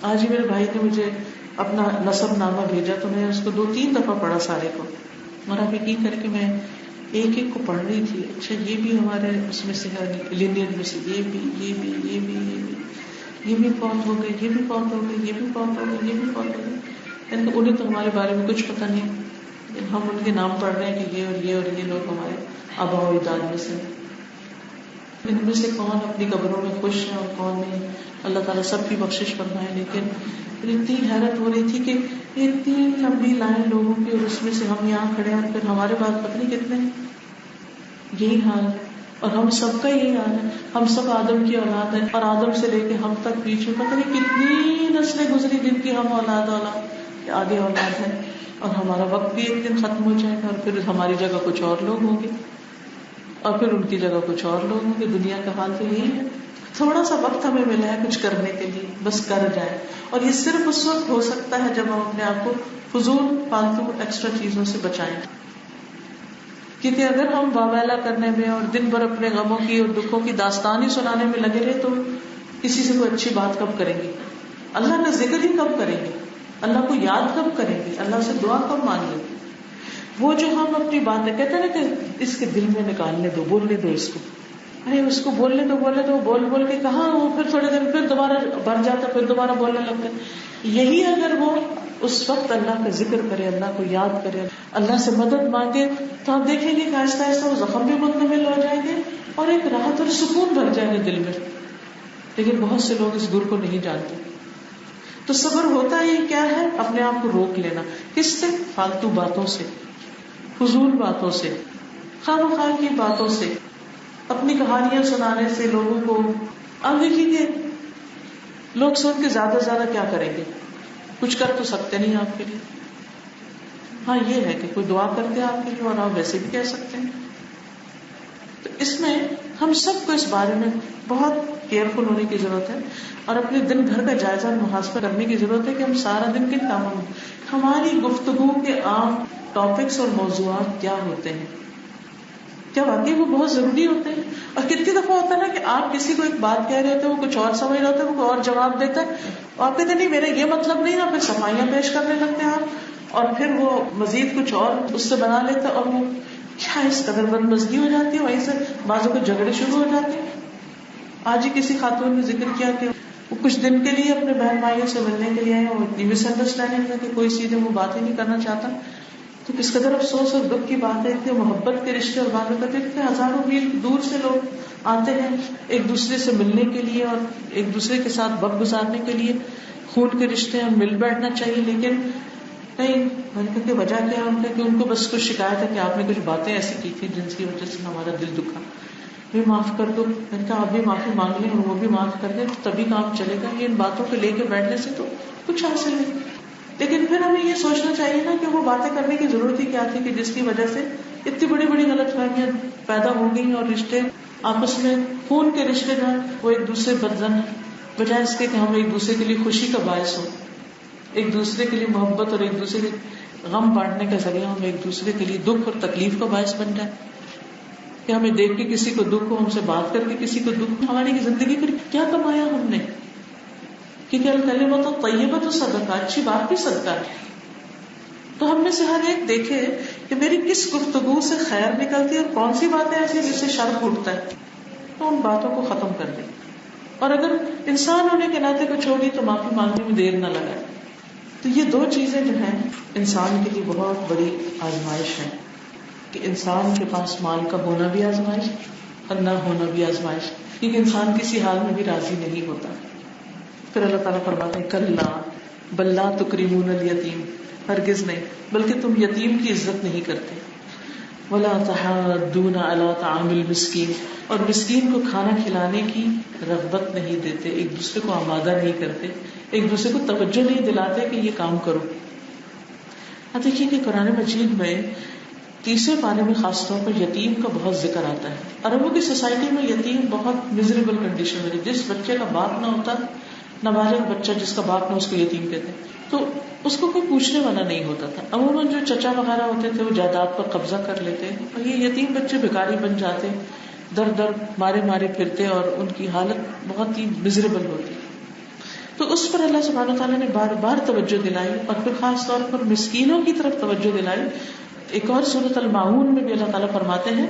آج ہی میرے بھائی نے مجھے اپنا نسب نامہ بھیجا تو میں اس کو 2-3 دفعہ پڑھا سارے کو، اور اب یقین کر کے میں ایک ایک کو پڑھ رہی تھی. اچھا یہ بھی ہمارے اس میں سے لینئر میں سے، یہ بھی فوت ہو گئے، یہ بھی فوت ہو گئے، یہ بھی فوت ہو گئے، یہ بھی فوت ہو گئے. انہیں تو ہمارے بارے میں کچھ پتہ نہیں. ہم ان کے نام پڑھ رہے ہیں کہ یہ اور یہ لوگ ہمارے آباء و اجداد میں سے، ان میں سے کون اپنی قبروں میں خوش ہے اور کون نہیں. اللہ تعالیٰ سب کی بخشش فرمائے. لیکن اتنی حیرت ہو رہی تھی کہ اتنی لمبی لائن لوگوں کی، اور اس میں سے ہم یہاں کھڑے ہیں، اور پھر ہمارے بعد پتہ نہیں کتنے. یہی حال ہے، اور ہم سب کا یہی حال ہے. ہم سب آدم کی اولاد ہیں، اور آدم سے لے کے ہم تک بیچ میں پتہ نہیں کتنی نسلیں گزری جن کی ہم اولاد آگے اولاد ہیں. اور ہمارا وقت بھی ایک دن ختم ہو جائے گا، اور پھر ہماری جگہ کچھ اور لوگ ہوں گے، اور پھر ان کی جگہ کچھ اور لوگ ہوں گے. دنیا کا حال تو یہی ہے. تھوڑا سا وقت ہمیں ملا ہے کچھ کرنے کے لیے، بس کر جائیں. اور یہ صرف اس وقت ہو سکتا ہے جب ہم اپنے آپ کو فضول فالتو ایکسٹرا چیزوں سے بچائیں. کیونکہ اگر ہم واویلا کرنے میں اور دن بھر اپنے غموں کی اور دکھوں کی داستان ہی سنانے میں لگے رہے تو کسی سے کوئی اچھی بات کب کریں گے؟ اللہ کا ذکر ہی کب کریں گے؟ اللہ کو یاد کب کریں گے؟ اللہ سے دعا کب مانگیں گے؟ وہ جو ہم اپنی باتیں کہتے ہیں نا کہ اس کے دل میں نکالنے دو، بولنے دو اس کو، ارے اس کو بولنے دو بول کے کہاں وہ پھر تھوڑے دن پھر دوبارہ بھر جاتا، پھر دوبارہ بولنے لگتا ہے. یہی اگر وہ اس وقت اللہ کا ذکر کرے، اللہ کو یاد کرے، اللہ سے مدد مانگے، تو آپ دیکھیں گے کہ آہستہ آہستہ وہ زخم بھی مکمل ہو جائیں گے اور ایک راحت اور سکون بھر جائے گا دل میں. لیکن بہت سے لوگ اس گر کو نہیں جانتے. تو صبر ہوتا ہی کیا ہے؟ اپنے آپ کو روک لینا. کس سے؟ فالتو باتوں سے، فضول باتوں سے، خواہ مخواہ کی باتوں سے، اپنی کہانیاں سنانے سے لوگوں کو. اب دیکھیے کہ لوگ سن کے زیادہ سے زیادہ کیا کریں گے؟ کچھ کر تو سکتے نہیں آپ کے لیے. ہاں یہ ہے کہ کوئی دعا کرتے آپ کے لیے، اور آپ ویسے بھی کہہ سکتے ہیں. تو اس میں ہم سب کو اس بارے میں بہت کیئرفل ہونے کی ضرورت ہے، اور اپنے دن بھر کا جائزہ محاسبہ کرنے کی ضرورت ہے کہ ہم سارا دن کن کاموں میں، ہماری گفتگو کے عام ٹاپکس اور موضوعات کیا ہوتے ہیں، کیا واقعی وہ بہت ضروری ہوتے ہیں. اور کتنی دفعہ ہوتا ہے نا کہ آپ کسی کو ایک بات کہہ رہے ہوتے ہیں، وہ کچھ اور سمجھ رہے ہوتے ہیں، وہ کوئی اور جواب دیتا ہے، اور آپ کہتے ہیں نہیں میرا یہ مطلب نہیں. پھر صفائیاں پیش کرنے لگتے ہیں آپ، اور پھر وہ مزید کچھ اور اس سے بنا لیتا ہے، اور وہ کیا اس قدر بدمزگی ہو جاتی ہے. وہیں سے بعضوں کو جھگڑے شروع ہو جاتے ہیں. آج ہی کسی خاتون نے ذکر کیا کہ وہ کچھ دن کے لیے اپنے بہن بھائیوں سے ملنے کے لیے آئے، اور اتنی مس انڈرسٹینڈنگ ہے کہ کوئی سیدھے وہ بات ہی نہیں کرنا چاہتا. تو کس قدر افسوس اور دکھ کی بات ہے کہ محبت کے رشتے اور باتوں کرتے تھے. ہزاروں میل دور سے لوگ آتے ہیں ایک دوسرے سے ملنے کے لیے اور ایک دوسرے کے ساتھ وقت گزارنے کے لیے. خون کے رشتے ہیں، مل بیٹھنا چاہیے، لیکن نہیں. میں نے کہا کہ وجہ کیا ہے؟ کہ ان کو بس کچھ شکایت ہے کہ آپ نے کچھ باتیں ایسی کی تھی جن کی وجہ سے ہمارا دل دکھا، بھی معاف کر دو. میں نے کہا آپ بھی معافی مانگ لیں اور وہ بھی معاف کر دیں، تبھی کام چلے گا. یہ ان باتوں کو لے کے بیٹھنے سے تو کچھ حاصل نہیں. لیکن پھر ہمیں یہ سوچنا چاہیے نا کہ وہ باتیں کرنے کی ضرورت ہی کیا تھی کہ جس کی وجہ سے اتنی بڑی بڑی غلط فہمیاں پیدا ہو گئی اور رشتے آپس میں، خون کے رشتے جو ہیں وہ ایک دوسرے بدزن ہیں. بجائے اس کے کہ ہم ایک دوسرے کے لیے خوشی کا باعث ہو، ایک دوسرے کے لیے محبت اور ایک دوسرے کے غم بانٹنے کا ذریعہ، ہم ایک دوسرے کے لیے دکھ اور تکلیف کا باعث بن جائے. کہ ہمیں دیکھ کے کسی کو دکھ ہو، ہم سے بات کر کے کسی کو دکھ ہو. ہماری زندگی پھر کیا کمایا ہم نے؟ کیونکہ الکلمۃ الطیبۃ صدقہ، اچھی بات بھی صدقہ ہے. تو ہم میں سے ہر ایک دیکھے کہ میری کس گفتگو سے خیر نکلتی ہے اور کون سی باتیں ایسی جس سے شر پھوٹتا ہے، تو ان باتوں کو ختم کر دیں. اور اگر انسان ہونے کے ناطے کو چھوڑی تو معافی مانگنے میں دیر نہ لگائے. تو یہ دو چیزیں جو ہیں انسان کے لیے بہت بڑی آزمائش ہے، کہ انسان کے پاس مال کا ہونا بھی آزمائش اور نہ ہونا بھی آزمائش، کیونکہ انسان کسی حال میں بھی راضی نہیں ہوتا. پھر اللہ تعالیٰ فرماتے ہیں کلا بل لا تکرمون الیتیم، ہرگز نہیں، بلکہ تم یتیم کی عزت نہیں کرتے. ولا تحاضون علی طعام المسکین، اور مسکین کو کھانا کھلانے کی رغبت نہیں دیتے، ایک دوسرے کو آمادہ نہیں کرتے، ایک دوسرے کو توجہ نہیں دلاتے کہ یہ کام کرو. اب دیکھیے کہ قرآن مجید میں 30ویں پارے میں خاص طور پر یتیم کا بہت ذکر آتا ہے. عربوں کی سوسائٹی میں یتیم بہت میزریبل کنڈیشن میں، جس بچے کا باپ نہ ہوتا، نابالغ بچہ جس کا باپ نہ، اس کو یتیم کہتے ہیں. تو اس کو کوئی پوچھنے والا نہیں ہوتا تھا. عموماً جو چچا وغیرہ ہوتے تھے وہ جائیداد پر قبضہ کر لیتے، اور یہ یتیم بچے بھکاری بن جاتے، در در مارے مارے پھرتے، اور ان کی حالت بہت ہی میزریبل ہوتی. تو اس پر اللہ سبحانہ تعالیٰ نے بار بار توجہ دلائی، اور پھر خاص طور پر مسکینوں کی طرف توجہ دلائی. ایک اور سورۃ الماعون میں بھی اللہ تعالیٰ فرماتے ہیں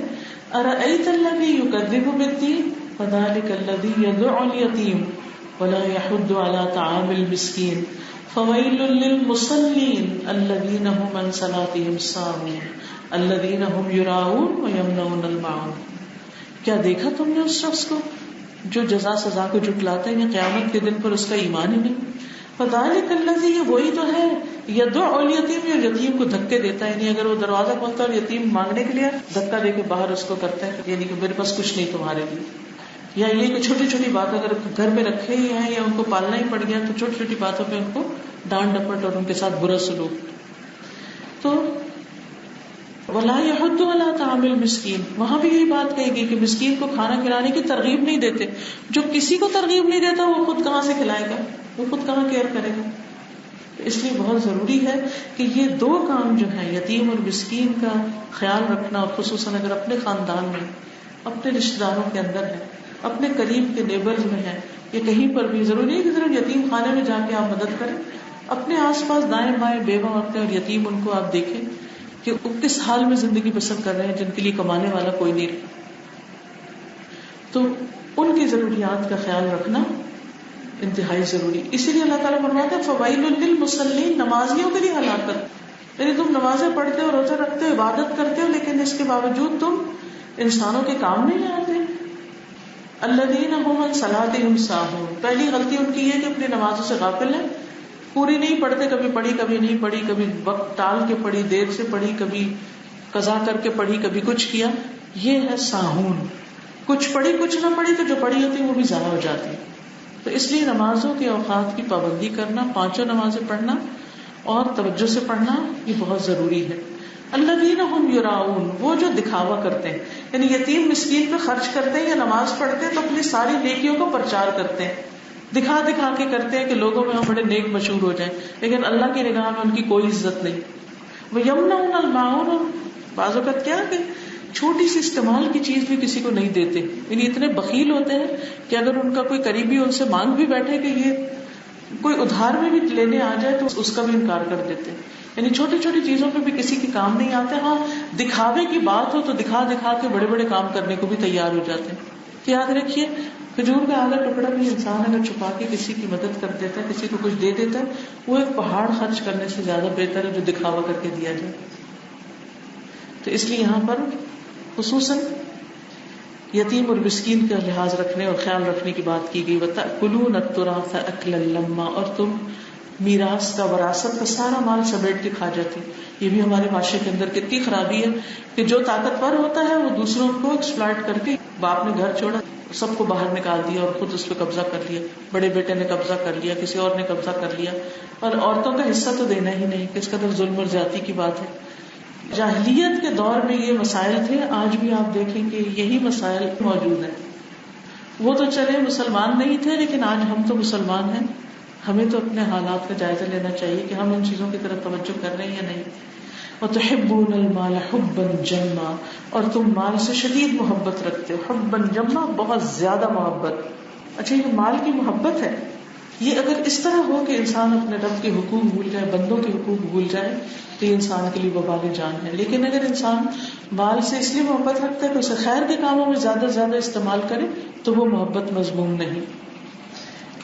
ارأیت الذی یکذب بالدین فذلک الذی یدع الیتیم ولا یحض علی طعام المسکین فویل للمصلین الذین هم عن صلاتهم ساہون الذین هم یراؤون ویمنعون الماعون. کیا دیکھا تم نے اس شخص کو جو جزا سزا کو جھٹلاتا ہے، قیامت کے دن پر اس کا ایمان ہی نہیں. فذلک الذی، یہ وہی تو ہے، یدعو الیتیم، جو یتیم کو دھکے دیتا ہے. یعنی اگر وہ دروازہ کھولتا ہے اور یتیم مانگنے کے لیے دھکا دے کے باہر اس کو کرتا ہے، یعنی کہ میرے پاس کچھ نہیں تمہارے لیے. یا یہ کہ چھوٹی چھوٹی بات اگر گھر میں رکھے ہی ہیں یا ان کو پالنا ہی پڑ گیا تو چھوٹی چھوٹی باتوں پہ ان کو ڈانٹ ڈپٹ اور ان کے ساتھ برا سلوک. تو ولا یحض علی طعام المسکین، وہاں بھی یہی بات کہی گئی کہ مسکین کو کھانا کھلانے کی ترغیب نہیں دیتے. جو کسی کو ترغیب نہیں دیتا وہ خود کہاں سے کھلائے گا، وہ خود کہاں کیئر کرے گا. اس لیے بہت ضروری ہے کہ یہ دو کام جو ہیں، یتیم اور مسکین کا خیال رکھنا، اور خصوصاً اگر اپنے خاندان میں، اپنے رشتہ داروں کے اندر ہے، اپنے قریب کے نیبرز میں ہے، یا کہیں پر بھی، ضروری ہے کہ صرف یتیم خانے میں جا کے آپ مدد کریں. اپنے آس پاس دائیں بائیں بیوہ عورتیں اور یتیم، ان کو آپ دیکھیں کہ وہ کس حال میں زندگی بسر کر رہے ہیں، جن کے لیے کمانے والا کوئی نہیں رہا. تو ان کی ضروریات کا خیال رکھنا انتہائی ضروری. اسی لیے اللہ تعالیٰ فرماتا ہے فویل للمصلین، نمازیوں کے لیے ہلاکت. یعنی تم نمازیں پڑھتے ہو، روزہ رکھتے ہو، عبادت کرتے ہو، لیکن اس کے باوجود تم انسانوں کے کام نہیں آتے. الذین هم عن صلاتهم ساہون، پہلی غلطی ان کی ہے کہ اپنی نمازوں سے غافل ہیں، پوری نہیں پڑھتے، کبھی پڑھی کبھی نہیں پڑھی، کبھی وقت ٹال کے پڑھی، دیر سے پڑھی، کبھی قضا کر کے پڑھی، کبھی کچھ کیا. یہ ہے ساہون. کچھ پڑھی کچھ نہ پڑھی تو جو پڑھی ہوتی وہ بھی ضائع ہو جاتی. تو اس لیے نمازوں کے اوقات کی پابندی کرنا، پانچوں نمازیں پڑھنا اور توجہ سے پڑھنا، یہ بہت ضروری ہے. الذین هم یراؤون، وہ جو دکھاوا کرتے ہیں، یعنی یتیم مسکین پہ خرچ کرتے ہیں یا نماز پڑھتے ہیں تو اپنی ساری نیکیوں کو پرچار کرتے ہیں، دکھا دکھا کے کرتے ہیں کہ لوگوں میں ہم بڑے نیک مشہور ہو جائیں، لیکن اللہ کی نگاہ میں ان کی کوئی عزت نہیں. وَيَمْنَعُونَ الْمَاعُونَ، بعض اوقات کیا کہ چھوٹی سی استعمال کی چیز بھی کسی کو نہیں دیتے. یعنی اتنے بخیل ہوتے ہیں کہ اگر ان کا کوئی قریبی ان سے مانگ بھی بیٹھے کہ یہ کوئی ادھار میں بھی لینے آ جائے تو اس کا بھی انکار کر دیتے. یعنی چھوٹی چھوٹی چیزوں پہ بھی کسی کے کام نہیں آتے. ہاں دکھاوے کی بات ہو تو دکھا دکھا کے بڑے بڑے کام کرنے کو بھی تیار ہو جاتے ہیں. تو یاد رکھیے، کھجور کا آدھا ٹکڑا بھی انسان اگر چھپا کے کسی کی مدد کر دیتا ہے، کسی کو کچھ دے دیتا ہے، وہ ایک پہاڑ خرچ کرنے سے زیادہ بہتر ہے جو دکھاوا کر کے دیا جائے. تو اس لیے یہاں پر خصوصاً یتیم اور مسکین کا لحاظ رکھنے اور خیال رکھنے کی بات کی گئی. وَتَأْكُلُونَ التُّرَاثَ أَكْلًا لَمًّا، اور تم میراث کا، وراثت کا سارا مال سمیٹ کے کھا جاتی. یہ بھی ہمارے معاشرے کے اندر کتنی خرابی ہے کہ جو طاقتور ہوتا ہے وہ دوسروں کو ایکسپلائٹ کر کے، باپ نے گھر چھوڑا، سب کو باہر نکال دیا اور خود اس پہ قبضہ کر لیا، بڑے بیٹے نے قبضہ کر لیا، کسی اور نے قبضہ کر لیا، اور عورتوں کا حصہ تو دینا ہی نہیں. کس قدر ظلم اور زیادتی کی بات ہے. جاہلیت کے دور میں یہ مسائل تھے، آج بھی آپ دیکھیں کہ یہی مسائل موجود ہیں. وہ تو چلے مسلمان نہیں تھے، لیکن آج ہم تو مسلمان ہیں، ہمیں تو اپنے حالات کا جائزہ لینا چاہیے کہ ہم ان چیزوں کی طرف توجہ کر رہے ہیں یا نہیں. وَتُحِبُّونَ الْمَالَ حُبًّا جَمًّا، اور تم مال سے شدید محبت رکھتے ہو. حُبًّا جَمًّا، بہت زیادہ محبت. اچھا، یہ مال کی محبت ہے، یہ اگر اس طرح ہو کہ انسان اپنے رب کے حقوق بھول جائے، بندوں کے حقوق بھول جائے، تو یہ انسان کے لیے وبال جان ہے. لیکن اگر انسان مال سے اس لیے محبت رکھتا ہے کہ اسے خیر کے کاموں میں زیادہ سے زیادہ استعمال کرے تو وہ محبت مذموم نہیں.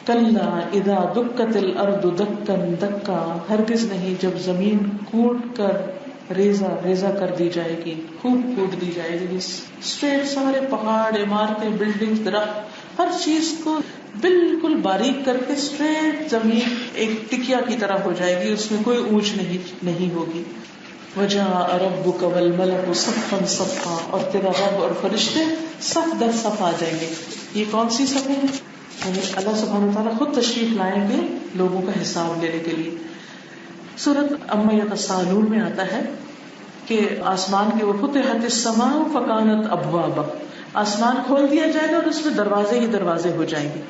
کلا اذا دکت الارض دکا دکا، ہرگز نہیں جب زمین کوٹ کر ریزہ ریزہ کر دی جائے گی، خوب کوٹ دی جائے گی. اسٹریٹ سارے پہاڑ، عمارتیں، بلڈنگ، درخت، ہر چیز کو بالکل باریک کر کے اسٹریٹ زمین ایک ٹکیا کی طرح ہو جائے گی، اس میں کوئی اونچ نہیں ہوگی. وجاء ربک والملک صفا صفا، اور تیرا رب اور فرشتے صف در صف آ جائیں گے. یہ کون سی صف ہے؟ یعنی اللہ سبحانہ وتعالیٰ خود تشریف لائیں گے لوگوں کا حساب لینے کے لیے. سورۃ عما یتساءلون میں آتا ہے کہ آسمان کے وفتحت السماء فکانت ابوابا، آسمان کھول دیا جائے گا اور اس میں دروازے ہی دروازے ہو جائیں گے.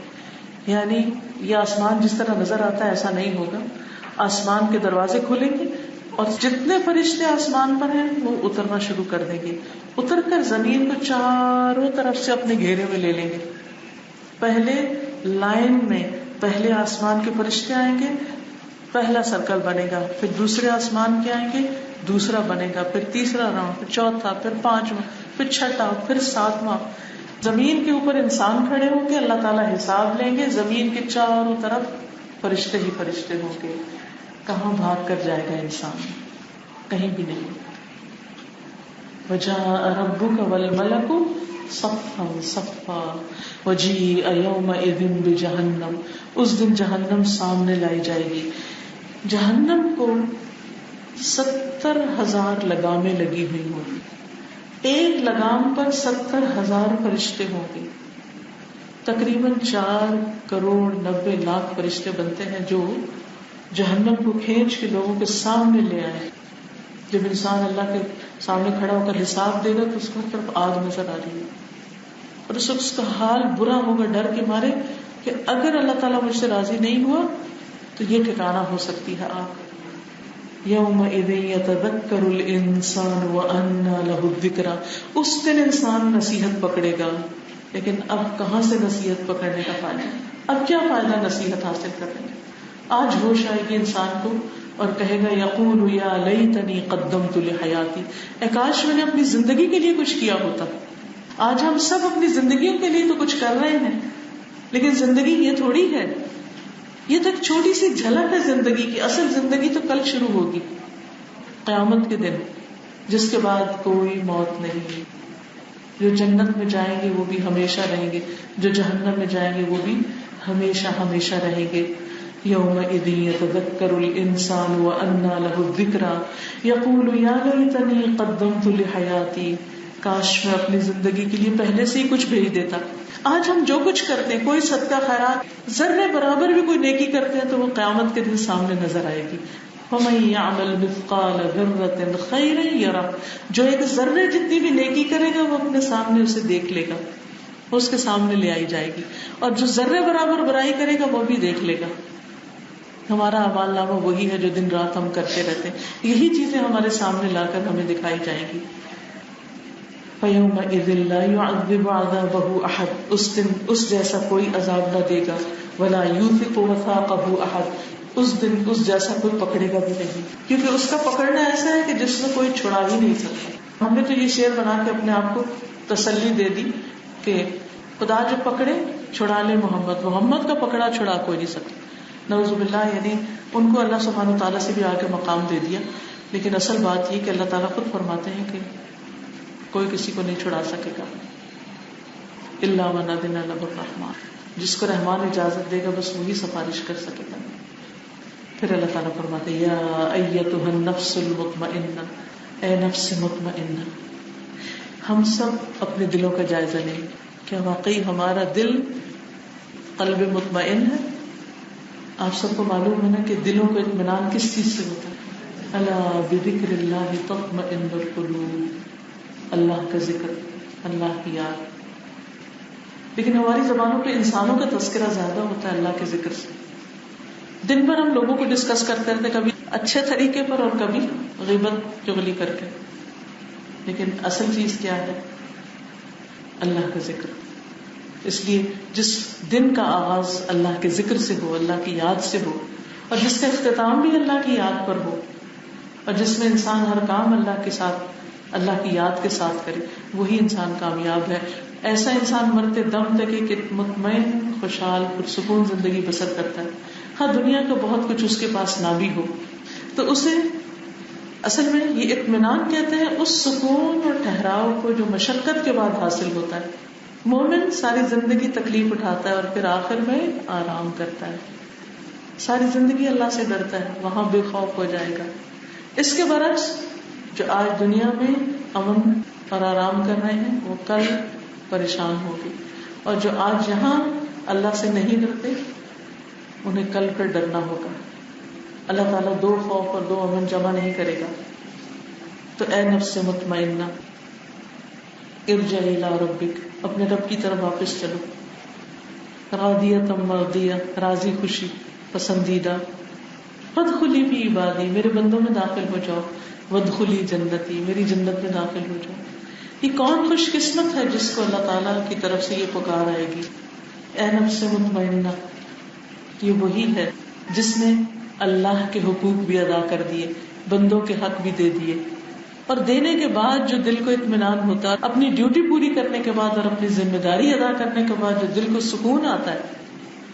یعنی یہ آسمان جس طرح نظر آتا ہے ایسا نہیں ہوگا، آسمان کے دروازے کھلیں گے اور جتنے فرشتے آسمان پر ہیں وہ اترنا شروع کر دیں گے، اتر کر زمین کو چاروں طرف سے اپنے گھیرے میں لے لیں گے. پہلے لائن میں پہلے آسمان کے فرشتے آئیں گے، پہلا سرکل بنے گا، پھر دوسرے آسمان کے آئیں گے، دوسرا بنے گا، پھر تیسرا راؤنڈ، پھر چوتھا، پھر پانچواں، پھر چھٹا، پھر ساتواں. زمین کے اوپر انسان کھڑے ہوں گے، اللہ تعالیٰ حساب لیں گے. زمین کے چاروں طرف فرشتے ہی فرشتے ہوں گے. کہاں بھاگ کر جائے گا انسان؟ کہیں بھی نہیں. وَجَاءَ رَبُّكَ وَالْمَلَكُ صَفًّا صَفًّا وَجِيءَ يَوْمَئِذٍ بِجَهَنَّمَ. اس دن جہنم سامنے لائی جائے گی. جہنم کو 70,000 لگامیں لگی ہوئی ہوں گی. ایک لگام پر 70,000 فرشتے ہوں گے. تقریباً 4,90,00,000 فرشتے بنتے ہیں جو جہنم کو کھینچ کے لوگوں کے سامنے لے آئے. جب انسان اللہ کے سامنے کھڑا ہو کر حساب دے گا تو اس کو ہر طرف آگ نظر آ رہی ہے, اور اس وقت اس کا حال برا ہوگا ڈر کے مارے کہ اگر اللہ تعالیٰ مجھ سے راضی نہیں ہوا تو یہ ٹھکانہ ہو سکتی ہے آگ. یومئذ یتذکر الانسان وانى له الذکریٰ. اس دن انسان نصیحت پکڑے گا, لیکن اب کہاں سے نصیحت پکڑنے کا فائدہ؟ اب کیا فائدہ نصیحت حاصل کرنے کا؟ آج ہوش آئے گی انسان کو اور کہے گا یقول یا لیتنی قدمت لحیاتی, اے کاش میں نے اپنی زندگی کے لیے کچھ کیا ہوتا. آج ہم سب اپنی زندگیوں کے لیے تو کچھ کر رہے ہیں, لیکن زندگی یہ تھوڑی ہے. یہ تو ایک چھوٹی سی جھلک ہے زندگی کی. اصل زندگی تو کل شروع ہوگی, قیامت کے دن, جس کے بعد کوئی موت نہیں. جو جنت میں جائیں گے وہ بھی ہمیشہ رہیں گے, جو جہنم میں جائیں گے وہ بھی ہمیشہ ہمیشہ رہیں گے. یومئذ یتذکر الانسان وانى له الذکریٰ یقول یا لیتنی قدمت لحیاتی. کاش میں اپنی زندگی کے لیے پہلے سے ہی کچھ بھیج دیتا. آج ہم جو کچھ کرتے ہیں, کوئی صدقہ خیرات ذرے برابر بھی کوئی نیکی کرتے ہیں تو وہ قیامت کے دن سامنے نظر آئے گی. وَمَن يَعْمَلْ مِثْقَالَ ذَرَّةٍ خَيْرًا يَرَهُ. جو ایک ذرے جتنی بھی نیکی کرے گا وہ اپنے سامنے اسے دیکھ لے گا, وہ اس کے سامنے لے آئی جائے گی. اور جو ذرے برابر برائی کرے گا وہ بھی دیکھ لے گا. ہمارا اعمال نامہ وہی ہے جو دن رات ہم کرتے رہتے ہیں. یہی چیزیں ہمارے سامنے لا کر ہمیں دکھائی جائیں گی. فَيَوْمَئِذٍ لَا يُعَذِّبُ عَذَابَهُ أَحَدٌ. اس دن اس جیسا کوئی عذاب نہ دے گا. وَلَا يُوثِقُ وَثَاقَهُ أَحَدٌ. اس دن اس جیسا کوئی پکڑے گا بھی نہیں, کیونکہ اس کا پکڑنا ایسا ہے کہ جس میں کوئی چھڑا ہی نہیں سکتا. ہم نے تو یہ شعر بنا کے اپنے آپ کو تسلی دے دی کہ خدا جو پکڑے چھڑا لے محمد, محمد کا پکڑا چھڑا کوئی نہیں سکتا. نعوذ باللہ. یعنی ان کو اللہ سبحانہ وتعالیٰ سے بھی آگے مقام دے دیا. لیکن اصل بات یہ کہ اللہ تعالیٰ خود فرماتے ہیں کہ کوئی کسی کو نہیں چھڑا سکے گا الا من اذن له الرحمن. جس کو رحمان اجازت دے گا بس وہی سفارش کر سکے گا. پھر اللہ تعالیٰ فرماتے ہیں یا ایتها النفس المطمئنہ, اے نفس مطمئنہ. ہم سب اپنے دلوں کا جائزہ لیں. کیا واقعی ہمارا دل قلب مطمئن ہے؟ آپ سب کو معلوم ہے نا کہ دلوں کو اطمینان کس چیز سے ہوتا ہے؟ الا بذکر اللہ تطمئن القلوب. اللہ کا ذکر, اللہ کی یاد. لیکن ہماری زبانوں پہ انسانوں کا تذکرہ زیادہ ہوتا ہے اللہ کے ذکر سے. دن بھر ہم لوگوں کو ڈسکس کرتے رہتے, کبھی اچھے طریقے پر اور کبھی غیبت چغلی کر کے. لیکن اصل چیز کیا ہے؟ اللہ کا ذکر. اس لیے جس دن کا آغاز اللہ کے ذکر سے ہو, اللہ کی یاد سے ہو, اور جس کا اختتام بھی اللہ کی یاد پر ہو, اور جس میں انسان ہر کام اللہ کے ساتھ, اللہ کی یاد کے ساتھ کرے, وہی انسان کامیاب ہے. ایسا انسان مرتے دم تک ایک مطمئن, خوشحال, پرسکون زندگی بسر کرتا ہے. ہاں دنیا کا بہت کچھ اس کے پاس نہ بھی ہو تو اسے اصل میں یہ اطمینان کہتے ہیں اس سکون اور ٹھہراؤ کو جو مشقت کے بعد حاصل ہوتا ہے. مومن ساری زندگی تکلیف اٹھاتا ہے اور پھر آخر میں آرام کرتا ہے. ساری زندگی اللہ سے ڈرتا ہے, وہاں بے خوف ہو جائے گا. اس کے برعکس جو آج دنیا میں امن اور آرام کر رہے ہیں وہ کل پریشان ہوگی, اور جو آج یہاں اللہ سے نہیں ڈرتے انہیں کل پھر ڈرنا ہوگا. اللہ تعالیٰ دو خوف اور دو امن جمع نہیں کرے گا. تو اے نفس مطمئنہ ارجعی الی ربک, اپنے رب کی طرف واپس چلو. راضیۃ مرضیہ, راضی خوشی پسندیدہ. فادخلی فی عبادی, میرے بندوں میں داخل ہو جاؤ. وادخلی جنتی, میری جنت میں داخل ہو جاؤ. یہ کون خوش قسمت ہے جس کو اللہ تعالیٰ کی طرف سے یہ پکار آئے گی. اے نفس مطمئنہ, یہ وہی ہے جس نے اللہ کے حقوق بھی ادا کر دیے, بندوں کے حق بھی دے دیے, اور دینے کے بعد جو دل کو اطمینان ہوتا ہے, اپنی ڈیوٹی پوری کرنے کے بعد اور اپنی ذمہ داری ادا کرنے کے بعد جو دل کو سکون آتا ہے,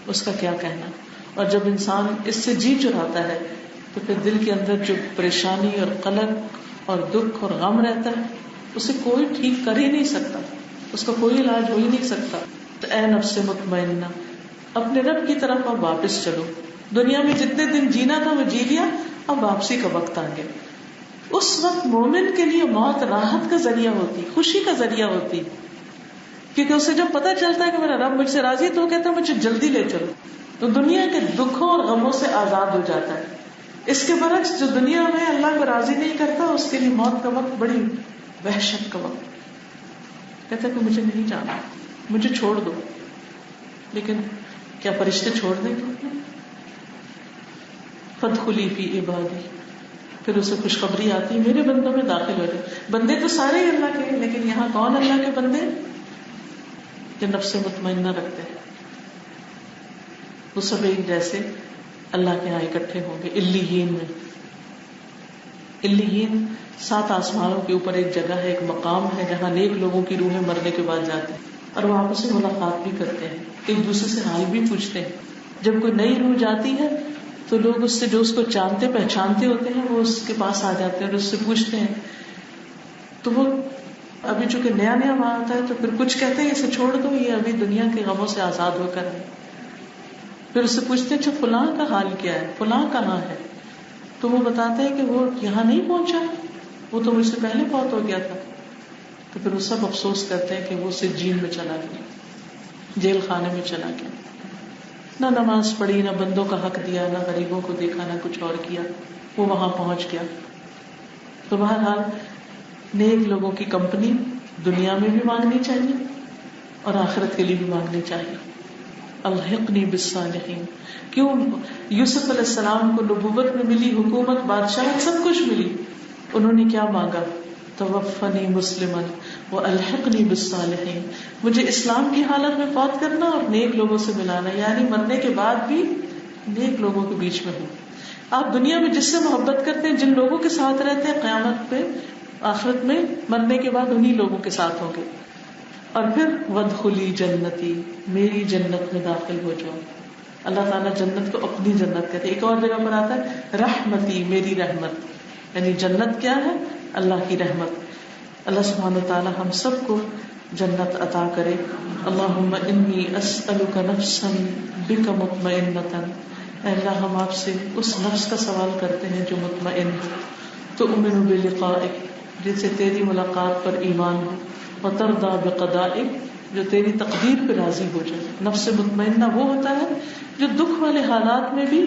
اس کا کیا کہنا. اور جب انسان اس سے جی چراتا ہے تو پھر دل کے اندر جو پریشانی اور قلق اور دکھ اور غم رہتا ہے اسے کوئی ٹھیک کر ہی نہیں سکتا، اس کا کوئی علاج ہو ہی نہیں سکتا. تو اے نفس مطمئنہ، اپنے رب کی طرف اب واپس چلو. دنیا میں جتنے دن جینا تھا وہ جی لیا، اب واپسی کا وقت آ گیا. اس وقت مومن کے لیے موت راحت کا ذریعہ ہوتی، خوشی کا ذریعہ ہوتی، کیونکہ اسے جب پتہ چلتا ہے کہ میرا رب مجھ سے راضی ہے تو وہ کہتا ہے مجھے جلدی لے چلو، تو دنیا کے دکھوں اور غموں سے آزاد ہو جاتا ہے. اس کے برعکس جو دنیا میں اللہ کو راضی نہیں کرتا اس کے لیے موت کا وقت بڑی وحشت کا وقت، کہتا ہے کہ مجھے نہیں جانا، مجھے چھوڑ دو. لیکن کیا فرشتے چھوڑ دیں گے؟ فادخلی فی عبادی، پھر اسے خوشخبری آتی میرے بندوں میں داخل ہو جائے. بندے تو سارے ہی اللہ کے ہیں، لیکن یہاں کون اللہ کے بندے جو نفس مطمئنہ رکھتے ہیں؟ وہ سب ایک جیسے اللہ کے یہاں اکٹھے ہوں گے علیین میں. علیین 7 آسمانوں کے اوپر ایک جگہ ہے، ایک مقام ہے جہاں نیک لوگوں کی روحیں مرنے کے بعد جاتے ہیں اور وہ آپس میں ملاقات بھی کرتے ہیں، ایک دوسرے سے حال بھی پوچھتے ہیں. جب کوئی نئی روح جاتی ہے تو لوگ اس سے جو اس کو جانتے پہچانتے ہوتے ہیں وہ اس کے پاس آ جاتے ہیں اور اس سے پوچھتے ہیں. تو وہ ابھی چونکہ نیا نیا وہاں آتا ہے تو پھر کچھ کہتے ہیں اسے چھوڑ دو، یہ ابھی دنیا کے غموں سے آزاد ہو کر ہے. پھر اس سے پوچھتے ہیں اچھا فلاں کا حال کیا ہے، فلاں کہاں ہے؟ تو وہ بتاتے ہیں کہ وہ یہاں نہیں پہنچا، وہ تو مجھ سے پہلے فوت ہو گیا تھا. تو پھر وہ سب افسوس کرتے ہیں کہ وہ سجین میں چلا گیا، جیل خانے میں چلا گیا، نہ نماز پڑھی، نہ بندوں کا حق دیا، نہ غریبوں کو دیکھا، نہ کچھ اور کیا، وہ وہاں پہنچ گیا. تو بہرحال نیک لوگوں کی کمپنی دنیا میں بھی مانگنی چاہیے اور آخرت کے لیے بھی مانگنی چاہیے. الحقنی بالصالحین. کیوں یوسف علیہ السلام کو نبوت میں ملی، حکومت، بادشاہت، سب کچھ ملی، انہوں نے کیا مانگا؟ توفنی مسلما والحقنی بالصالحین. مجھے اسلام کی حالت میں فوت کرنا اور نیک لوگوں سے ملانا، یعنی مرنے کے بعد بھی نیک لوگوں کے بیچ میں ہوں. آپ دنیا میں جس سے محبت کرتے ہیں، جن لوگوں کے ساتھ رہتے ہیں، قیامت پہ آخرت میں مرنے کے بعد انہی لوگوں کے ساتھ ہوں گے. اور پھر وادخلی جنتی، میری جنت میں داخل ہو جاؤ. اللہ تعالیٰ جنت کو اپنی جنت کہتے ہیں. ایک اور جگہ پر آتا ہے رحمتی، میری رحمت، یعنی جنت کیا ہے؟ اللہ کی رحمت. اللہ سبحانہ وتعالیٰ ہم سب کو جنت عطا کرے. اللہم انی اسألک نفسا بک مطمئنۃ. اے اللہ ہم آپ سے اس نفس کا سوال کرتے ہیں جو مطمئن تؤمن بلقائک، جن سے تیری ملاقات پر ایمان ہو، وترضی بقضائک، جو تیری تقدیر پہ راضی ہو جائے. نفس مطمئنہ وہ ہوتا ہے جو دکھ والے حالات میں بھی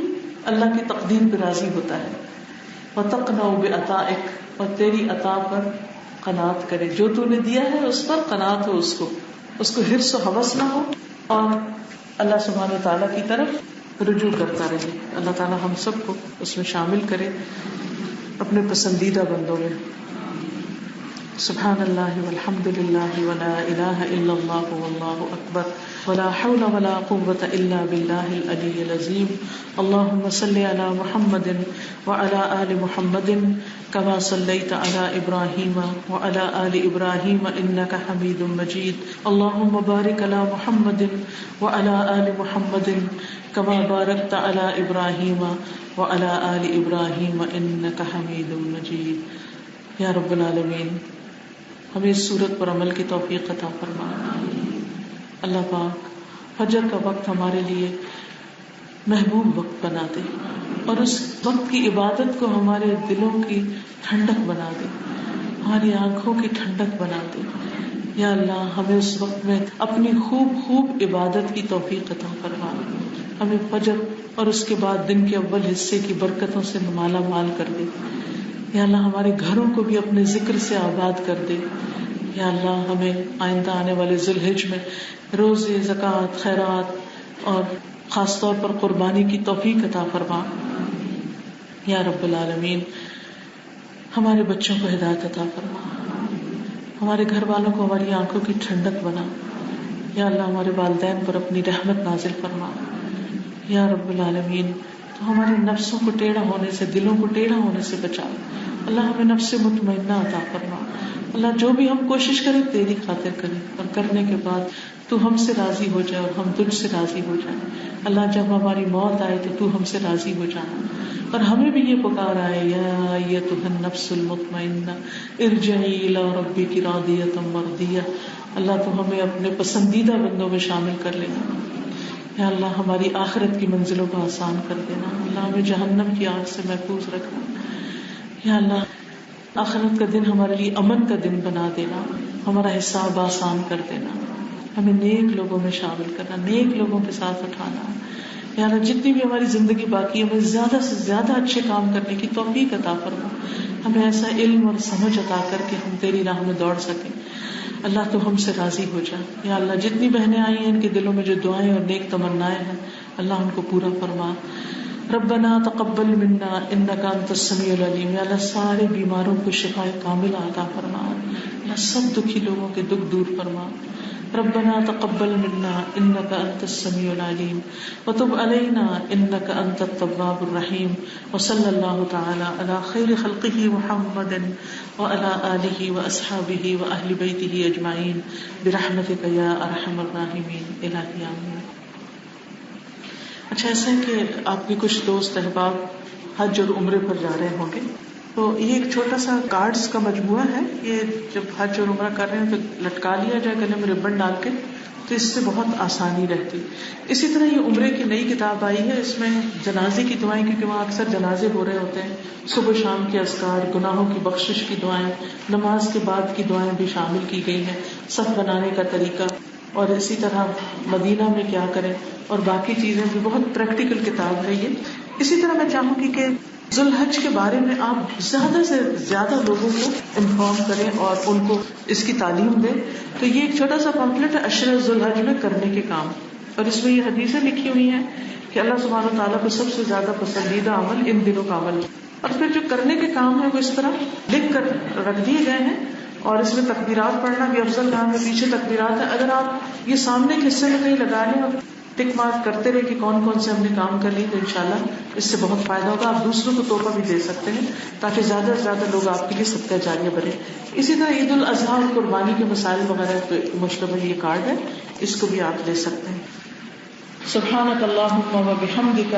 اللہ کی تقدیر پہ راضی ہوتا ہے. وتقنع بعطائک، اور تیری عطا پر قناعت کرے، جو تو نے دیا ہے اس پر قناعت ہو، اس کو حرص و ہوس نہ ہو، اور اللہ سبحانہ وتعالیٰ کی طرف رجوع کرتا رہے. اللہ تعالیٰ ہم سب کو اس میں شامل کرے اپنے پسندیدہ بندوں میں. سبحان اللہ والحمد للہ ولا الہ الا اللہ واللہ اکبر ولا حول ولا قوة الا باللہ العلی العظیم. اللہم صل علی محمد وعلی آل محمد كما صليت على إبراهيم وعلى آل إبراهيم إنك حميد مجيد. اللهم بارك على محمد وعلى آل محمد كما باركت على إبراهيم وعلى آل إبراهيم إنك حميد مجيد. یا رب العالمین ہمیں اس صورت پر عمل کی توفیق عطا فرما. اللہ پاک فجر کا وقت ہمارے لیے محبوب وقت بنا دے اور اس وقت کی عبادت کو ہمارے دلوں کی ٹھنڈک بنا دے، ہماری آنکھوں کی ٹھنڈک بنا دے. یا اللہ ہمیں اس وقت میں اپنی خوب عبادت کی توفیق عطا فرما. ہمیں فجر اور اس کے بعد دن کے اول حصے کی برکتوں سے مالا مال کر دے. یا اللہ ہمارے گھروں کو بھی اپنے ذکر سے آباد کر دے. یا اللہ ہمیں آئندہ آنے والے ذی الحج میں روزے، زکوٰۃ، خیرات اور خاص طور پر قربانی کی توفیق عطا فرما. یا رب العالمین ہمارے بچوں کو ہدایت عطا فرما، ہمارے گھر والوں کو ہماری آنکھوں کی ٹھنڈک بنا. یا اللہ ہمارے والدین پر اپنی رحمت نازل فرما. یا رب العالمین تو ہمارے نفسوں کو ٹیڑھا ہونے سے، دلوں کو ٹیڑھا ہونے سے بچا. اللہ ہمیں نفس مطمئنہ عطا فرما. اللہ جو بھی ہم کوشش کریں تیری خاطر کریں اور کرنے کے بعد تو ہم سے راضی ہو جائے اور ہم تجھ سے راضی ہو جائیں. اللہ جب ہماری موت آئے تو ہم سے راضی ہو جانا. اور ہمیں بھی یہ پکار آئے یا ایتھا النفس المطمئنہ ارجعی الی ربک راضیۃ مرضیہ. اللہ تو ہمیں اپنے پسندیدہ بندوں میں شامل کر لینا. یا اللہ ہماری آخرت کی منزلوں کو آسان کر دینا. اللہ ہمیں جہنم کی آگ سے محفوظ رکھنا. یا اللہ آخرت کا دن ہمارے لیے امن کا دن بنا دینا. ہمارا حساب آسان کر دینا. ہمیں نیک لوگوں میں شامل کرنا, نیک لوگوں کے ساتھ اٹھانا. یا اللہ جتنی بھی ہماری زندگی باقی ہے ہمیں زیادہ سے زیادہ اچھے کام کرنے کی توفیق عطا فرما. ہمیں ایسا علم اور سمجھ عطا کر کے ہم تیری راہ میں دوڑ سکیں. اللہ تو ہم سے راضی ہو جا. یا اللہ جتنی بہنیں آئی ہیں ان کے دلوں میں جو دعائیں اور نیک تمنائیں ہیں اللہ ان کو پورا فرما. ربنا تقبل منا انک انت السمیع العلیم. یا اللہ سارے بیماروں کو شفاء کاملہ عطا فرما. اللہ سب دکھی لوگوں کے دکھ دور فرما. ربنا تقبل منا انك انت السميع العليم وتب علينا انك انت التواب الرحيم. وصلى الله تعالى على خير خلقه محمد وعلى آله واصحابه واهل بيته اجمعين برحمتك يا ارحم الراحمين. الہی آمین. اچھا ایسا ہے کہ آپ کے کچھ دوست احباب حج اور عمرے پر جا رہے ہوں گے, تو یہ ایک چھوٹا سا کارڈز کا مجموعہ ہے. یہ جب حج اور عمرہ کر رہے ہیں تو لٹکا لیا جائے گلے میں ربن ڈال کے, تو اس سے بہت آسانی رہتی. اسی طرح یہ عمرے کی نئی کتاب آئی ہے, اس میں جنازے کی دعائیں, کیونکہ وہاں اکثر جنازے ہو رہے ہوتے ہیں, صبح شام کے اذکار, گناہوں کی بخشش کی دعائیں, نماز کے بعد کی دعائیں بھی شامل کی گئی ہیں, صف بنانے کا طریقہ, اور اسی طرح مدینہ میں کیا کریں, اور باقی چیزیں بھی. بہت پریکٹیکل کتاب ہے یہ. اسی طرح میں چاہوں گی کہ ذوالحج کے بارے میں آپ زیادہ سے زیادہ لوگوں کو انفارم کریں اور ان کو اس کی تعلیم دیں. تو یہ ایک چھوٹا سا پمفلٹ ہے عشر ذوالحج میں کرنے کے کام, اور اس میں یہ حدیثیں لکھی ہوئی ہیں کہ اللہ سبحانہ و تعالیٰ کو سب سے زیادہ پسندیدہ عمل ان دنوں کا عمل. اور پھر جو کرنے کے کام ہے وہ اس طرح لکھ کر رکھ دیے گئے ہیں, اور اس میں تکبیرات پڑھنا بھی افضل کام ہے. پیچھے تکبیرات ہے, اگر آپ یہ سامنے کے حصے میں کہیں لگا لیں اور ٹک مارک کرتے رہے کہ کون کون سے ہم نے کام کر لیے, تو انشاءاللہ اس سے بہت فائدہ ہوگا. آپ دوسروں کو تحفہ بھی دے سکتے ہیں تاکہ زیادہ سے زیادہ لوگ آپ کے لیے صدقہ جاریہ بنے. اسی طرح عید الاضحیٰ اور قربانی کے مسائل وغیرہ پہ مشتمل یہ کارڈ ہے, اس کو بھی آپ لے سکتے ہیں. سبحانک اللہم و بحمدک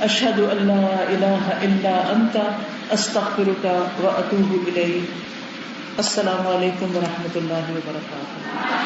اشہد ان لا الہ الا انت استغفرک و اتوب الیک. السلام علیکم و رحمۃ اللہ وبرکاتہ.